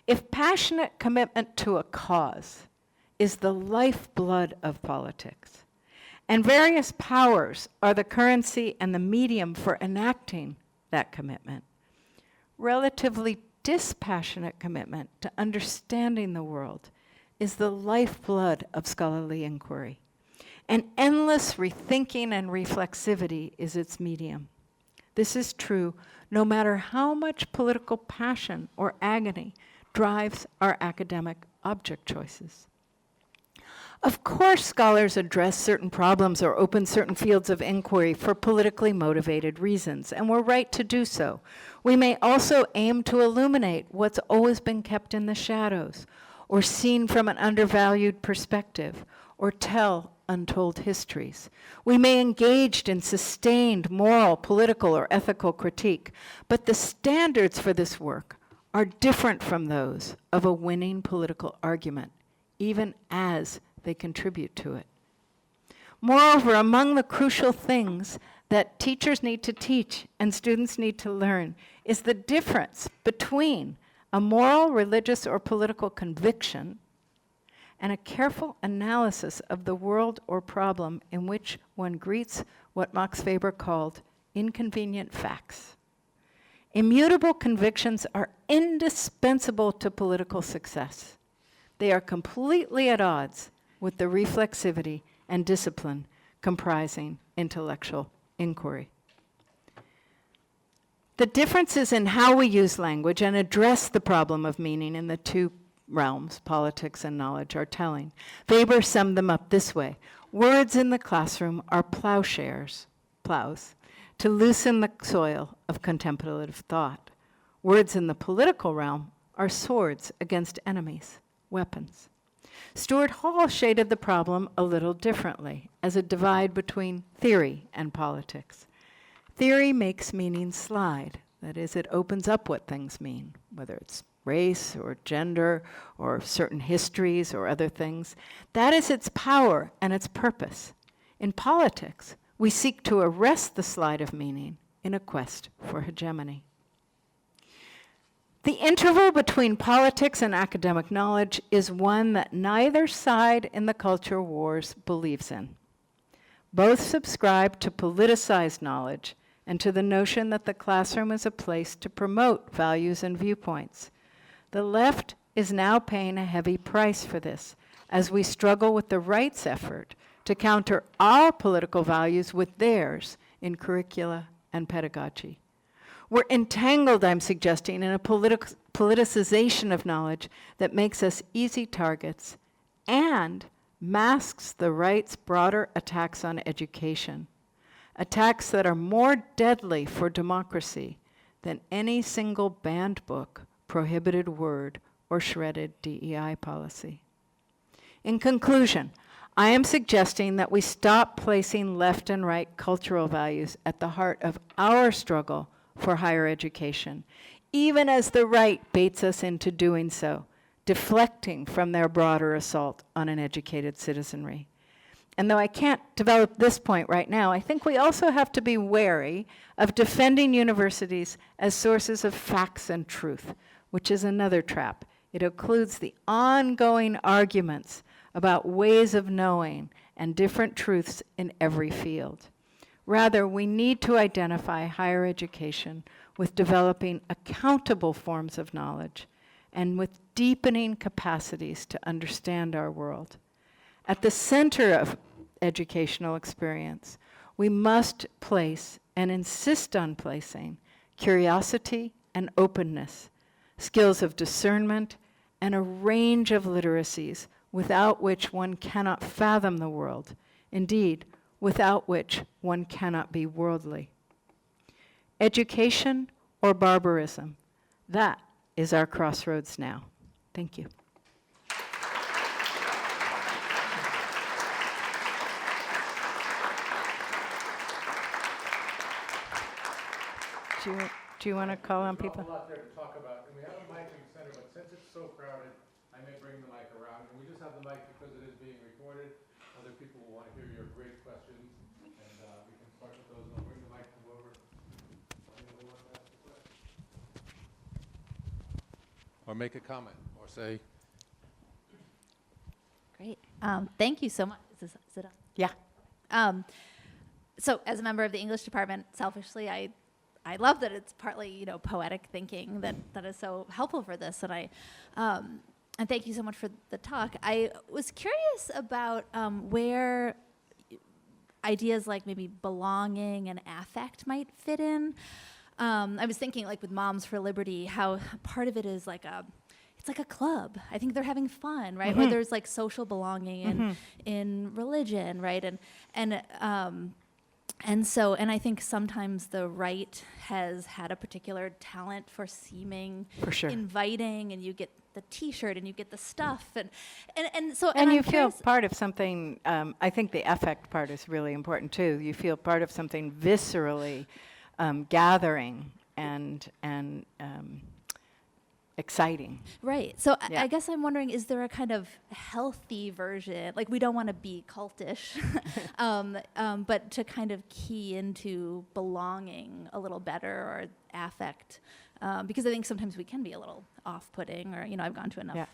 If passionate commitment to a cause is the lifeblood of politics, and various powers are the currency and the medium for enacting that commitment, relatively dispassionate commitment to understanding the world is the lifeblood of scholarly inquiry. And endless rethinking and reflexivity is its medium. This is true no matter how much political passion or agony drives our academic object choices. Of course, scholars address certain problems or open certain fields of inquiry for politically motivated reasons, and we're right to do so. We may also aim to illuminate what's always been kept in the shadows, or seen from an undervalued perspective, or tell untold histories. We may engage in sustained moral, political, or ethical critique, but the standards for this work are different from those of a winning political argument, even as they contribute to it. Moreover, among the crucial things that teachers need to teach and students need to learn is the difference between a moral, religious, or political conviction and a careful analysis of the world or problem in which one greets what Max Weber called inconvenient facts. Immutable convictions are indispensable to political success. They are completely at odds with the reflexivity and discipline comprising intellectual inquiry. The differences in how we use language and address the problem of meaning in the two realms, politics and knowledge, are telling. Weber summed them up this way: words in the classroom are plows, to loosen the soil of contemplative thought. Words in the political realm are swords against enemies, weapons. Stuart Hall shaded the problem a little differently, as a divide between theory and politics. Theory makes meaning slide. That is, it opens up what things mean, whether it's race or gender or certain histories or other things. That is its power and its purpose. In politics, we seek to arrest the slide of meaning in a quest for hegemony. The interval between politics and academic knowledge is one that neither side in the culture wars believes in. Both subscribe to politicized knowledge and to the notion that the classroom is a place to promote values and viewpoints. The left is now paying a heavy price for this, as we struggle with the right's effort to counter our political values with theirs in curricula and pedagogy. We're entangled, I'm suggesting, in a politicization of knowledge that makes us easy targets and masks the right's broader attacks on education, attacks that are more deadly for democracy than any single banned book, prohibited word, or shredded DEI policy. In conclusion, I am suggesting that we stop placing left and right cultural values at the heart of our struggle for higher education, even as the right baits us into doing so, deflecting from their broader assault on an educated citizenry. And though I can't develop this point right now, I think we also have to be wary of defending universities as sources of facts and truth, which is another trap. It includes the ongoing arguments about ways of knowing and different truths in every field. Rather, we need to identify higher education with developing accountable forms of knowledge and with deepening capacities to understand our world. At the center of educational experience, we must place and insist on placing curiosity and openness, skills of discernment, and a range of literacies without which one cannot fathom the world, indeed, without which one cannot be worldly. Education or barbarism, that is our crossroads now. Thank you. Do you want to call on people? There's a lot there to talk about, and we have a mic in the center, but since it's so crowded, I may bring the mic around. And we just have the mic because it is being recorded. Other people will want to hear your great questions, and we can start with those. I'll bring the mic to whoever wants to ask a question. Or make a comment, or say. Great. Thank you so much. Is it on? Yeah. So as a member of the English department, selfishly, I love that it's partly, poetic thinking that is so helpful for this. And and thank you so much for the talk. I was curious about where ideas like maybe belonging and affect might fit in. I was thinking, like with Moms for Liberty, how part of it is it's like a club. I think they're having fun, right? Mm-hmm. Or there's like social belonging in religion, right? And I think sometimes the right has had a particular talent for seeming inviting, and you get the T-shirt and you get the stuff, and you feel part of something. I think the affect part is really important too. You feel part of something viscerally gathering and exciting. Right. So I guess I'm wondering, is there a kind of healthy version? Like, we don't want to be cultish, but to kind of key into belonging a little better, or affect, because I think sometimes we can be a little off-putting, or, I've gone to enough,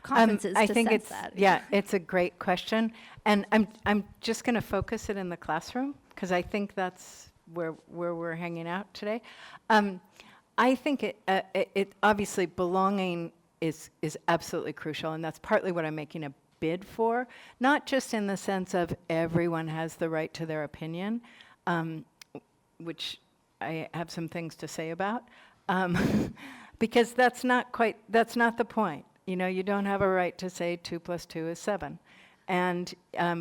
conferences I to think sense it's, that. yeah, it's a great question. And I'm just going to focus it in the classroom, because I think that's where we're hanging out today. I think it obviously belonging is absolutely crucial, and that's partly what I'm making a bid for, not just in the sense of everyone has the right to their opinion, which I have some things to say about, because that's not the point. You know, you don't have a right to say 2 + 2 is 7. And,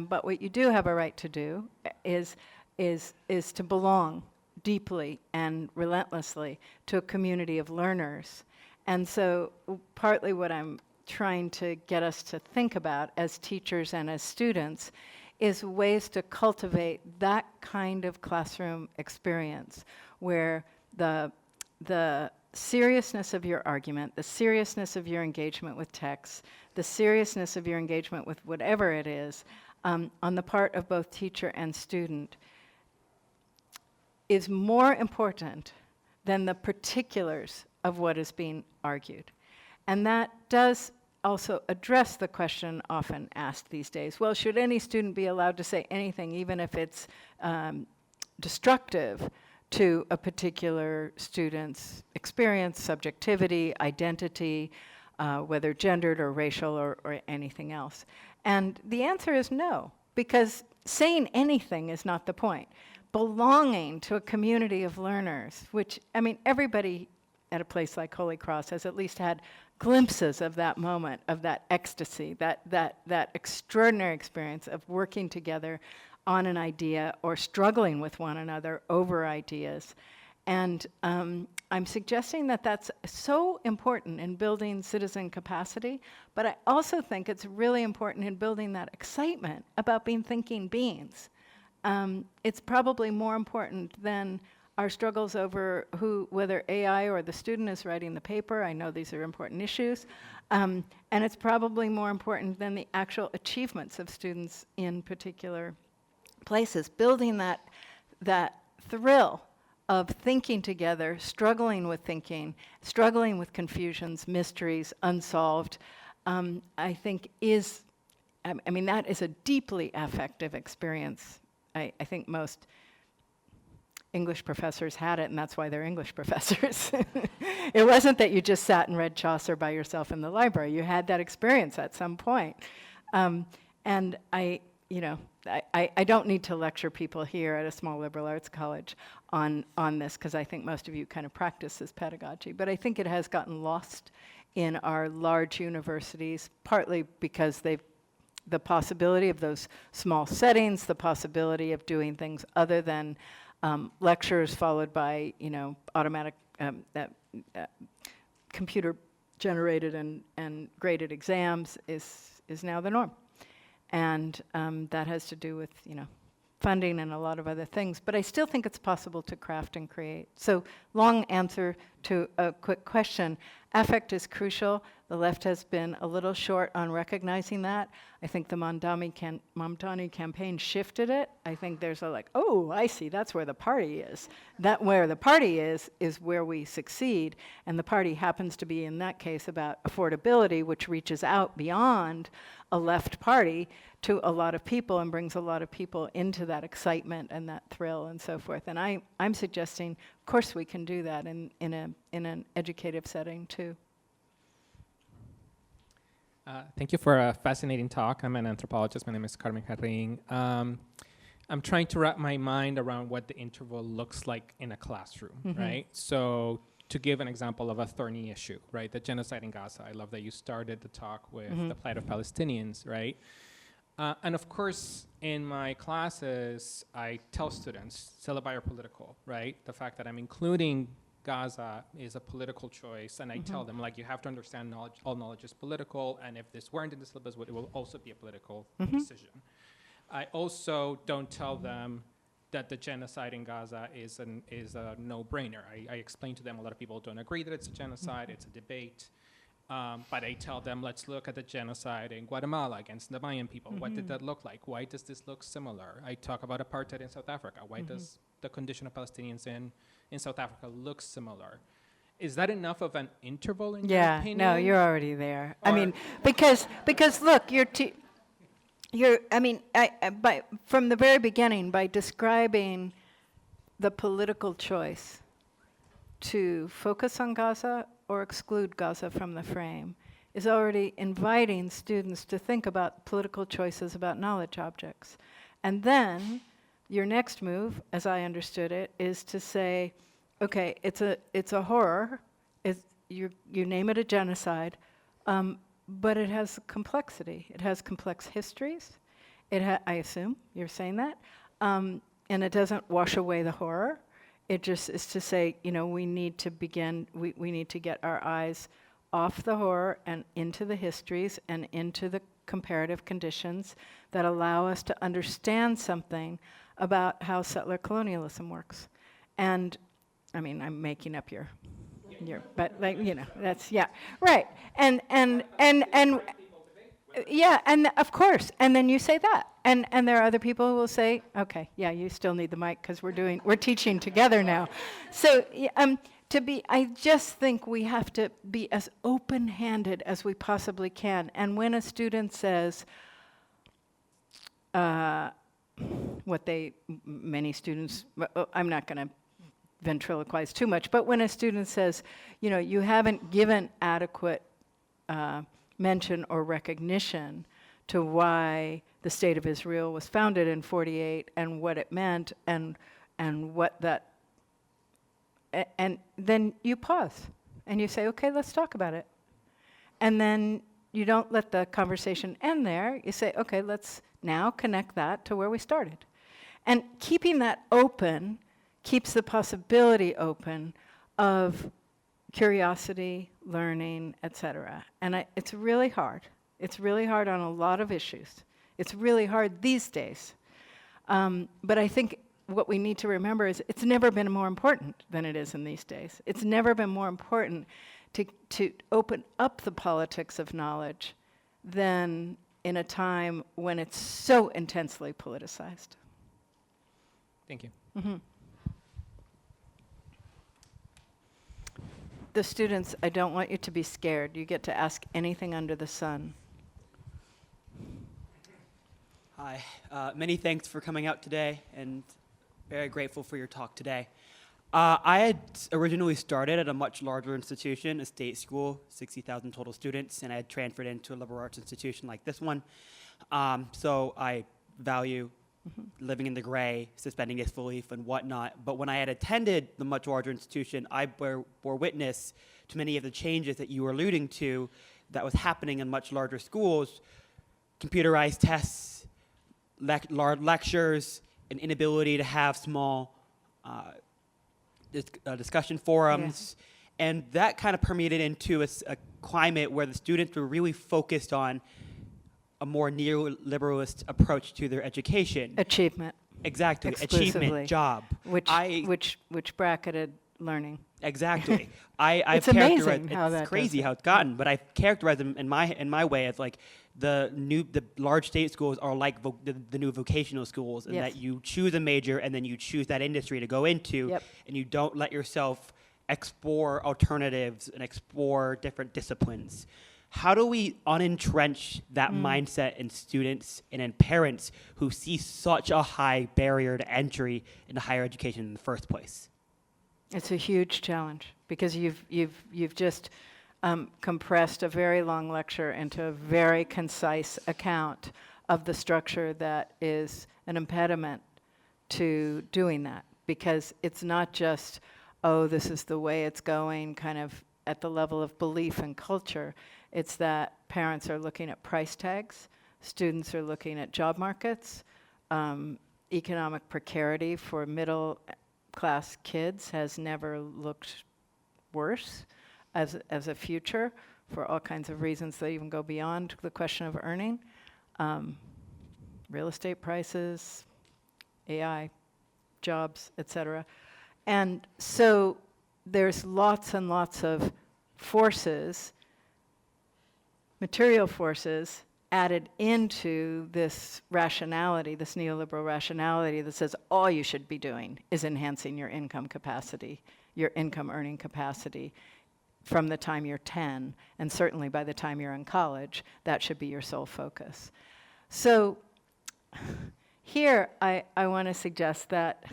but what you do have a right to do is to belong deeply and relentlessly to a community of learners. And so partly what I'm trying to get us to think about as teachers and as students is ways to cultivate that kind of classroom experience where the seriousness of your argument, the seriousness of your engagement with text, the seriousness of your engagement with whatever it is, on the part of both teacher and student, is more important than the particulars of what is being argued. And that does also address the question often asked these days, well, should any student be allowed to say anything, even if it's destructive to a particular student's experience, subjectivity, identity, whether gendered or racial or anything else? And the answer is no, because saying anything is not the point. Belonging to a community of learners, which, I mean, everybody at a place like Holy Cross has at least had glimpses of that moment, of that ecstasy, that extraordinary experience of working together on an idea or struggling with one another over ideas. And I'm suggesting that that's so important in building citizen capacity, but I also think it's really important in building that excitement about being thinking beings. It's probably more important than our struggles over whether AI or the student is writing the paper. I know these are important issues. And it's probably more important than the actual achievements of students in particular places. Building that thrill of thinking together, struggling with thinking, struggling with confusions, mysteries, unsolved, I think is, I mean, that is a deeply affective experience. I think most English professors had it, and that's why they're English professors. It wasn't that you just sat and read Chaucer by yourself in the library. You had that experience at some point. And I don't need to lecture people here at a small liberal arts college on this, because I think most of you kind of practice this pedagogy. But I think it has gotten lost in our large universities, partly because the possibility of those small settings, the possibility of doing things other than lectures followed by, automatic computer-generated and graded exams is now the norm. And that has to do with, funding and a lot of other things. But I still think it's possible to craft and create. So long answer to a quick question. Affect is crucial. The left has been a little short on recognizing that. I think the Mamdani campaign shifted it. I think there's oh, I see, that's where the party is. That where the party is where we succeed. And the party happens to be, in that case, about affordability, which reaches out beyond a left party to a lot of people and brings a lot of people into that excitement and that thrill and so forth. And I'm suggesting, of course, we can do that in an educative setting too. Thank you for a fascinating talk. I'm an anthropologist. My name is Carmen Jarrín. I'm trying to wrap my mind around what the interval looks like in a classroom, right? So to give an example of a thorny issue, right? The genocide in Gaza. I love that you started the talk with the plight of Palestinians, right? And of course, in my classes, I tell students, syllabi are political, right? The fact that I'm including Gaza is a political choice, and I tell them, you have to understand all knowledge is political, and if this weren't in the syllabus, it will also be a political decision. I also don't tell them that the genocide in Gaza is a no-brainer. I explain to them, a lot of people don't agree that it's a genocide, it's a debate. But I tell them, let's look at the genocide in Guatemala against the Mayan people. What did that look like? Why does this look similar? I talk about apartheid in South Africa. Why does the condition of Palestinians in South Africa look similar? Is that enough of an interval in your opinion? No, you're already there. I mean, because look, from the very beginning, by describing the political choice to focus on Gaza or exclude Gaza from the frame is already inviting students to think about political choices about knowledge objects. And then your next move, as I understood it, is to say, okay, it's a horror, you name it a genocide, but it has complexity. It has complex histories. I assume you're saying that. And it doesn't wash away the horror. It just is to say, we need to begin, we need to get our eyes off the horror and into the histories and into the comparative conditions that allow us to understand something about how settler colonialism works. And, I'm making up your but that's, yeah, right. And yeah, and of course, and then you say that. And there are other people who will say, okay, yeah, you still need the mic because we're teaching together now. So, I just think we have to be as open-handed as we possibly can. And when a student says, many students, I'm not going to ventriloquize too much, but when a student says, you haven't given adequate mention or recognition to why the state of Israel was founded in 48 and what it meant and what that, and then you pause and you say, okay, let's talk about it. And then you don't let the conversation end there. You say, okay, let's now connect that to where we started. And keeping that open keeps the possibility open of curiosity, learning, etc. And it's really hard. It's really hard on a lot of issues. It's really hard these days. But I think what we need to remember is it's never been more important than it is in these days. It's never been more important to open up the politics of knowledge than in a time when it's so intensely politicized. Thank you. Mm-hmm. The students, I don't want you to be scared. You get to ask anything under the sun. Hi. Many thanks for coming out today, and very grateful for your talk today. I had originally started at a much larger institution, a state school, 60,000 total students, and I had transferred into a liberal arts institution like this one. So I value living in the gray, suspending disbelief, and whatnot. But when I had attended the much larger institution, I bore witness to many of the changes that you were alluding to that was happening in much larger schools, computerized tests, lectures, an inability to have small discussion forums. Yeah. And that kind of permeated into a climate where the students were really focused on a more neoliberalist approach to their education. Achievement. Exactly. Achievement, job. Which bracketed learning. Exactly. I've it's amazing how it's crazy how it's gotten, but I've characterized them in my way as like the large state schools are like the new vocational schools, and that you choose a major and then you choose that industry to go into, and you don't let yourself explore alternatives and explore different disciplines. How do we unentrench that mindset in students and in parents who see such a high barrier to entry into higher education in the first place? It's a huge challenge because you've just compressed a very long lecture into a very concise account of the structure that is an impediment to doing that. Because it's not just, oh, this is the way it's going, kind of at the level of belief and culture. It's that parents are looking at price tags, students are looking at job markets, economic precarity for middle class kids has never looked worse as a future for all kinds of reasons that even go beyond the question of earning. Real estate prices, AI, jobs, etc. And so there's lots and lots of forces, material forces, added into this rationality, this neoliberal rationality that says all you should be doing is enhancing your income capacity, your income earning capacity from the time you're 10, and certainly by the time you're in college, that should be your sole focus. So here I want to suggest that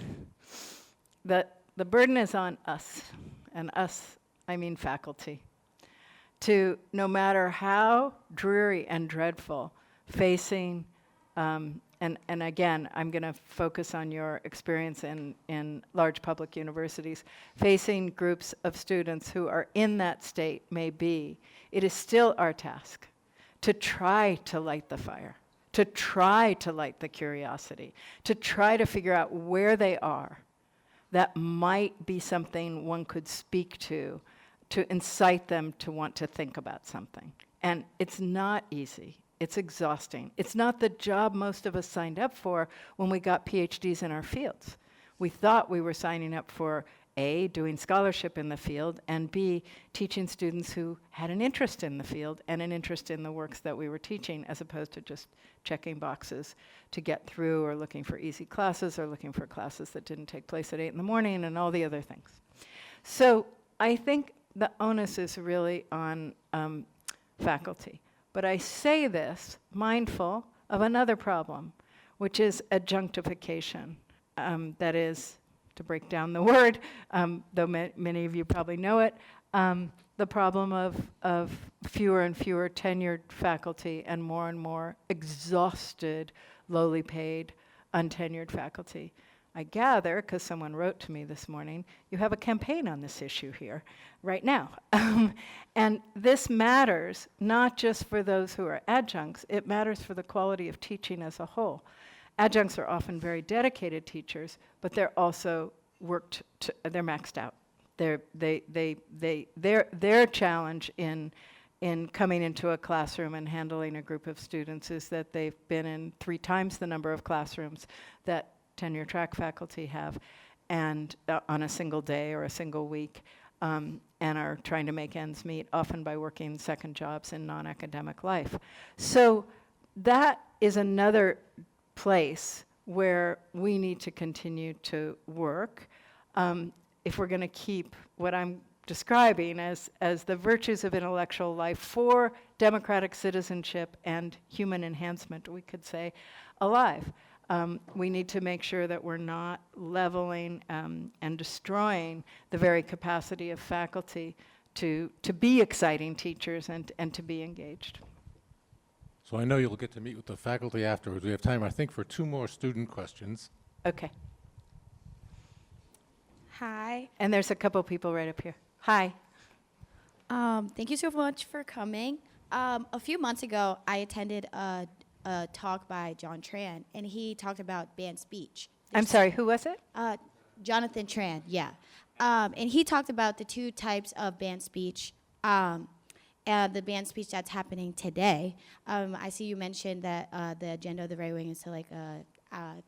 the burden is on us, and us, I mean faculty, to, no matter how dreary and dreadful, facing, and again, I'm going to focus on your experience in large public universities, facing groups of students who are in that state may be, it is still our task to try to light the fire, to try to light the curiosity, to try to figure out where they are. That might be something one could speak to incite them to want to think about something. And it's not easy. It's exhausting. It's not the job most of us signed up for when we got PhDs in our fields. We thought we were signing up for A, doing scholarship in the field, and B, teaching students who had an interest in the field and an interest in the works that we were teaching, as opposed to just checking boxes to get through, or looking for easy classes, or looking for classes that didn't take place at 8 in the morning, and all the other things. So I think the onus is really on faculty. But I say this mindful of another problem, which is adjunctification. That is, to break down the word, though many of you probably know it, the problem of fewer and fewer tenured faculty and more exhausted, lowly paid, untenured faculty. I gather, because someone wrote to me this morning, you have a campaign on this issue here right now. And this matters not just for those who are adjuncts, it matters for the quality of teaching as a whole. Adjuncts are often very dedicated teachers, but they're also they're maxed out. Their challenge in coming into a classroom and handling a group of students is that they've been in 3 times the number of classrooms that tenure track faculty have, and on a single day or a single week, and are trying to make ends meet, often by working second jobs in non-academic life. So that is another place where we need to continue to work if we're going to keep what I'm describing as the virtues of intellectual life for democratic citizenship and human enhancement, we could say, alive. We need to make sure that we're not leveling and destroying the very capacity of faculty to be exciting teachers and to be engaged. So I know you'll get to meet with the faculty afterwards. We have time, I think, for 2 more student questions. Okay. Hi. And there's a couple people right up here. Hi. Thank you so much for coming. A few months ago, I attended a talk by John Tran, and he talked about banned speech. I'm sorry, who was it? Jonathan Tran, yeah. And he talked about the 2 types of banned speech, and the banned speech that's happening today. I see you mentioned that the agenda of the right wing is to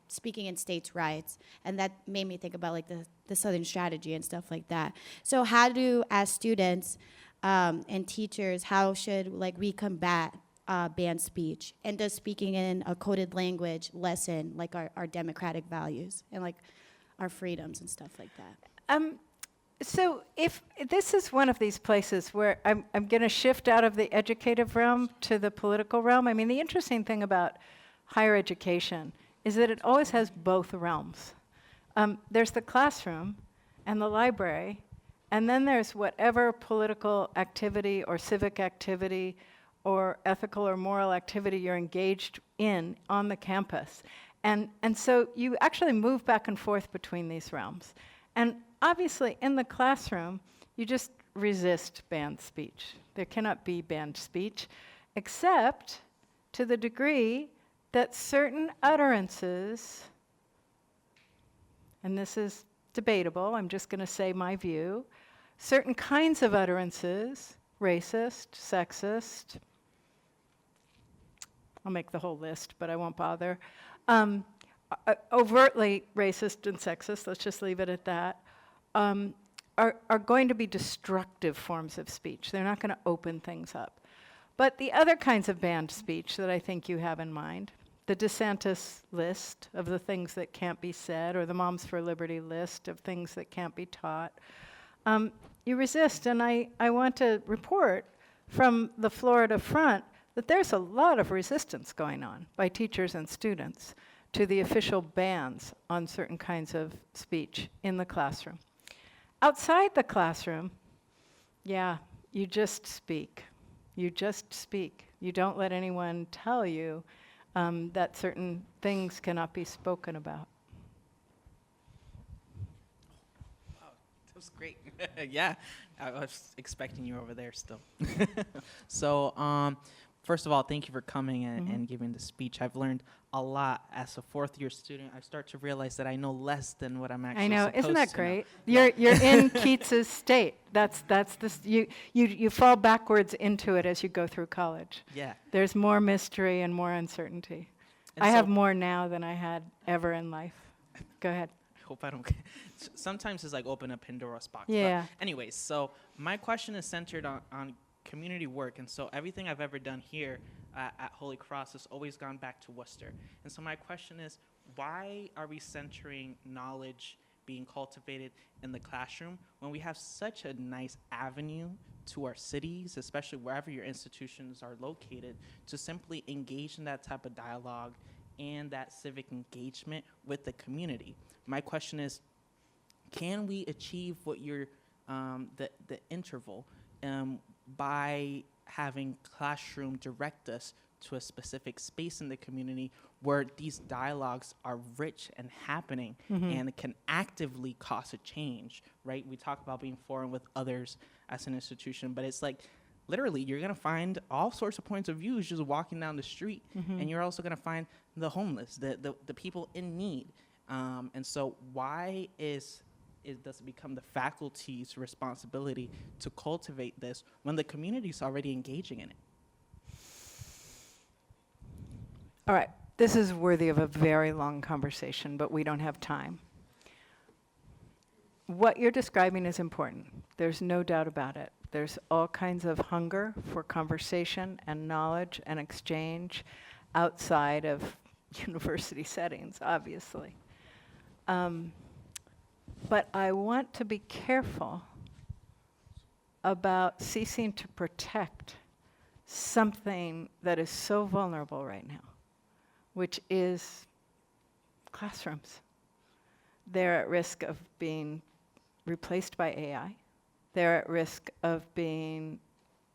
speaking in states' rights, and that made me think about the Southern Strategy and stuff like that. So how do, as students and teachers, how should we combat banned speech? And does speaking in a coded language lessen our democratic values and our freedoms and stuff like that? So if this is one of these places where I'm going to shift out of the educative realm to the political realm. I mean, the interesting thing about higher education is that it always has both realms. There's the classroom and the library, and then there's whatever political activity or civic activity or ethical or moral activity you're engaged in on the campus. And so you actually move back and forth between these realms. And obviously, in the classroom, you just resist banned speech. There cannot be banned speech, except to the degree that certain utterances, and this is debatable, I'm just going to say my view, certain kinds of utterances, racist, sexist, I'll make the whole list, but I won't bother, overtly racist and sexist, let's just leave it at that, are going to be destructive forms of speech. They're not going to open things up. But the other kinds of banned speech that I think you have in mind, the DeSantis list of the things that can't be said, or the Moms for Liberty list of things that can't be taught, you resist. And I want to report from the Florida front that there's a lot of resistance going on by teachers and students to the official bans on certain kinds of speech in the classroom. Outside the classroom, yeah, you just speak. You just speak. You don't let anyone tell you that certain things cannot be spoken about. That was great. Yeah, I was expecting you over there still. So, first of all, thank you for coming and giving the speech. I've learned a lot as a fourth-year student. I start to realize that I know less than what I'm actually I know, supposed isn't that to know. great? You're in Keats's state. That's this. You fall backwards into it as you go through college. Yeah. There's more mystery and more uncertainty. And I have so- more now than I had ever in life. Go ahead. I hope I don't. Sometimes it's like open a Pandora's box. Yeah. But anyways, so my question is centered on community work, and so everything I've ever done here at Holy Cross has always gone back to Worcester. And so my question is, why are we centering knowledge being cultivated in the classroom when we have such a nice avenue to our cities, especially wherever your institutions are located, to simply engage in that type of dialogue and that civic engagement with the community? My question is, can we achieve what you're, the interval by having classroom direct us to a specific space in the community where these dialogues are rich and happening and can actively cause a change, right? We talk about being foreign with others as an institution, but it's like, literally, you're going to find all sorts of points of views just walking down the street, and you're also going to find the homeless, the people in need. And so why does it become the faculty's responsibility to cultivate this when the community is already engaging in it? All right. This is worthy of a very long conversation, but we don't have time. What you're describing is important. There's no doubt about it. There's all kinds of hunger for conversation and knowledge and exchange outside of university settings, obviously. But I want to be careful about ceasing to protect something that is so vulnerable right now, which is classrooms. They're at risk of being replaced by AI. They're at risk of being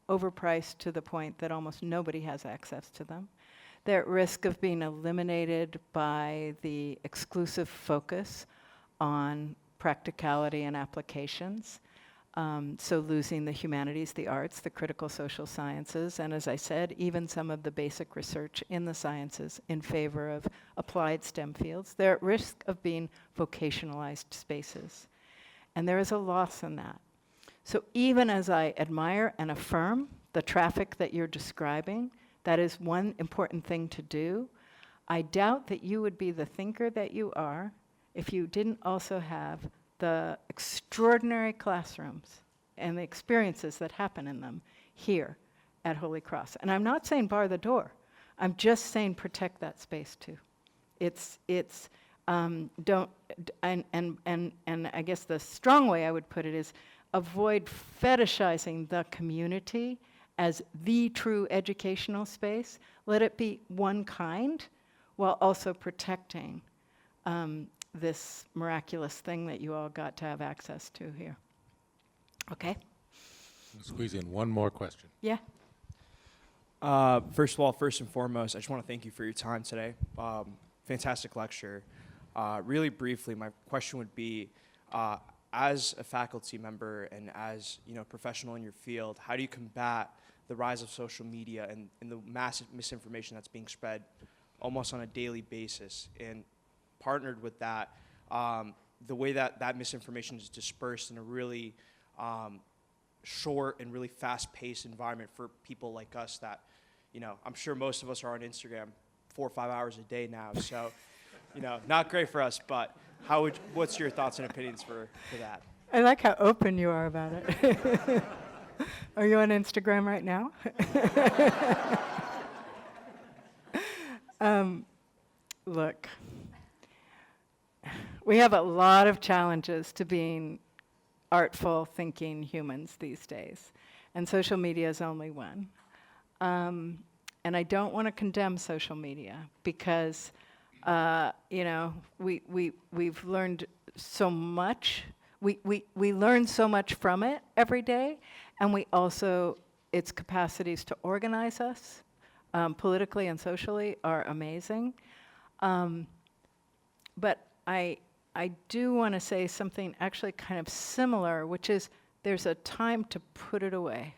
overpriced to the point that almost nobody has access to them. They're at risk of being eliminated by the exclusive focus on practicality and applications. So losing the humanities, the arts, the critical social sciences, and as I said, even some of the basic research in the sciences in favor of applied STEM fields. They're at risk of being vocationalized spaces. And there is a loss in that. So even as I admire and affirm the traffic that you're describing, that is one important thing to do. I doubt that you would be the thinker that you are if you didn't also have the extraordinary classrooms and the experiences that happen in them here at Holy Cross. And I'm not saying bar the door. I'm just saying protect that space too. Don't, and I guess the strong way I would put it is avoid fetishizing the community as the true educational space. Let it be one kind while also protecting this miraculous thing that you all got to have access to here. Okay? Squeeze in one more question. Yeah. First of all, first and foremost, I just want to thank you for your time today. Fantastic lecture. Really briefly, my question would be, as a faculty member and as professional in your field, how do you combat the rise of social media and the massive misinformation that's being spread almost on a daily basis? And partnered with that, the way that misinformation is dispersed in a really short and really fast-paced environment for people like us that, I'm sure most of us are on Instagram 4 or 5 hours a day now, so, not great for us, but what's your thoughts and opinions for that? I like how open you are about it. Are you on Instagram right now? Look, we have a lot of challenges to being artful, thinking humans these days, and social media is only one. And I don't want to condemn social media because We've learned so much. We learn so much from it every day, and we also, its capacities to organize us politically and socially are amazing. But I do want to say something actually kind of similar, which is there's a time to put it away.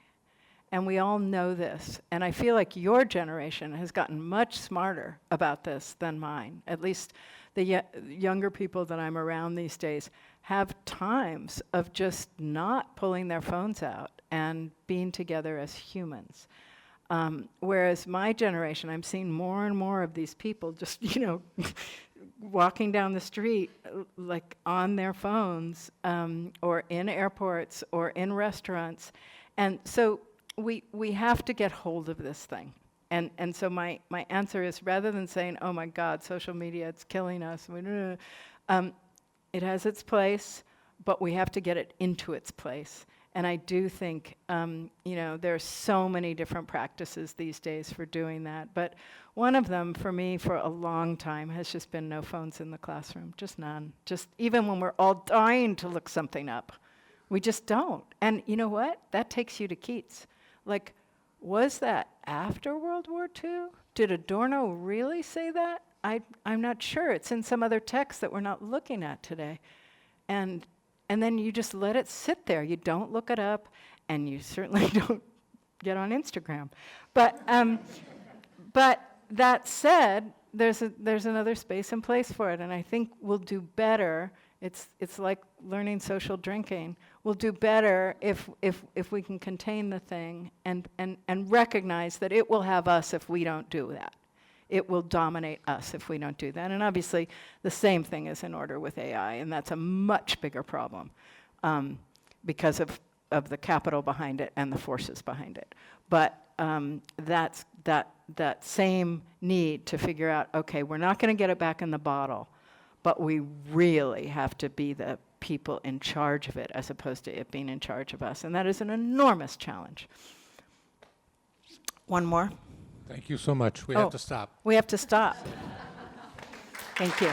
And we all know this. And I feel like your generation has gotten much smarter about this than mine. At least the younger people that I'm around these days have times of just not pulling their phones out and being together as humans. Whereas my generation, I'm seeing more and more of these people just, walking down the street like on their phones, or in airports or in restaurants. And so we have to get hold of this thing. And so my answer is, rather than saying, oh my God, social media, it's killing us, it has its place, but we have to get it into its place. And I do think, there are so many different practices these days for doing that. But one of them, for me, for a long time, has just been no phones in the classroom. Just none. Just even when we're all dying to look something up, we just don't. And you know what? That takes you to Keats. Like, was that after World War II? Did Adorno really say that? I'm not sure. It's in some other text that we're not looking at today. And then you just let it sit there. You don't look it up, and you certainly don't get on Instagram. But that said, there's another space and place for it, and I think we'll do better. It's like learning social drinking. We'll do better if we can contain the thing and recognize that it will have us if we don't do that. It will dominate us if we don't do that. And obviously, the same thing is in order with AI, and that's a much bigger problem because of the capital behind it and the forces behind it. But that's that same need to figure out, okay, we're not going to get it back in the bottle, but we really have to be the people in charge of it as opposed to it being in charge of us. And that is an enormous challenge. One more. Thank you so much. We have to stop. We have to stop. Thank you.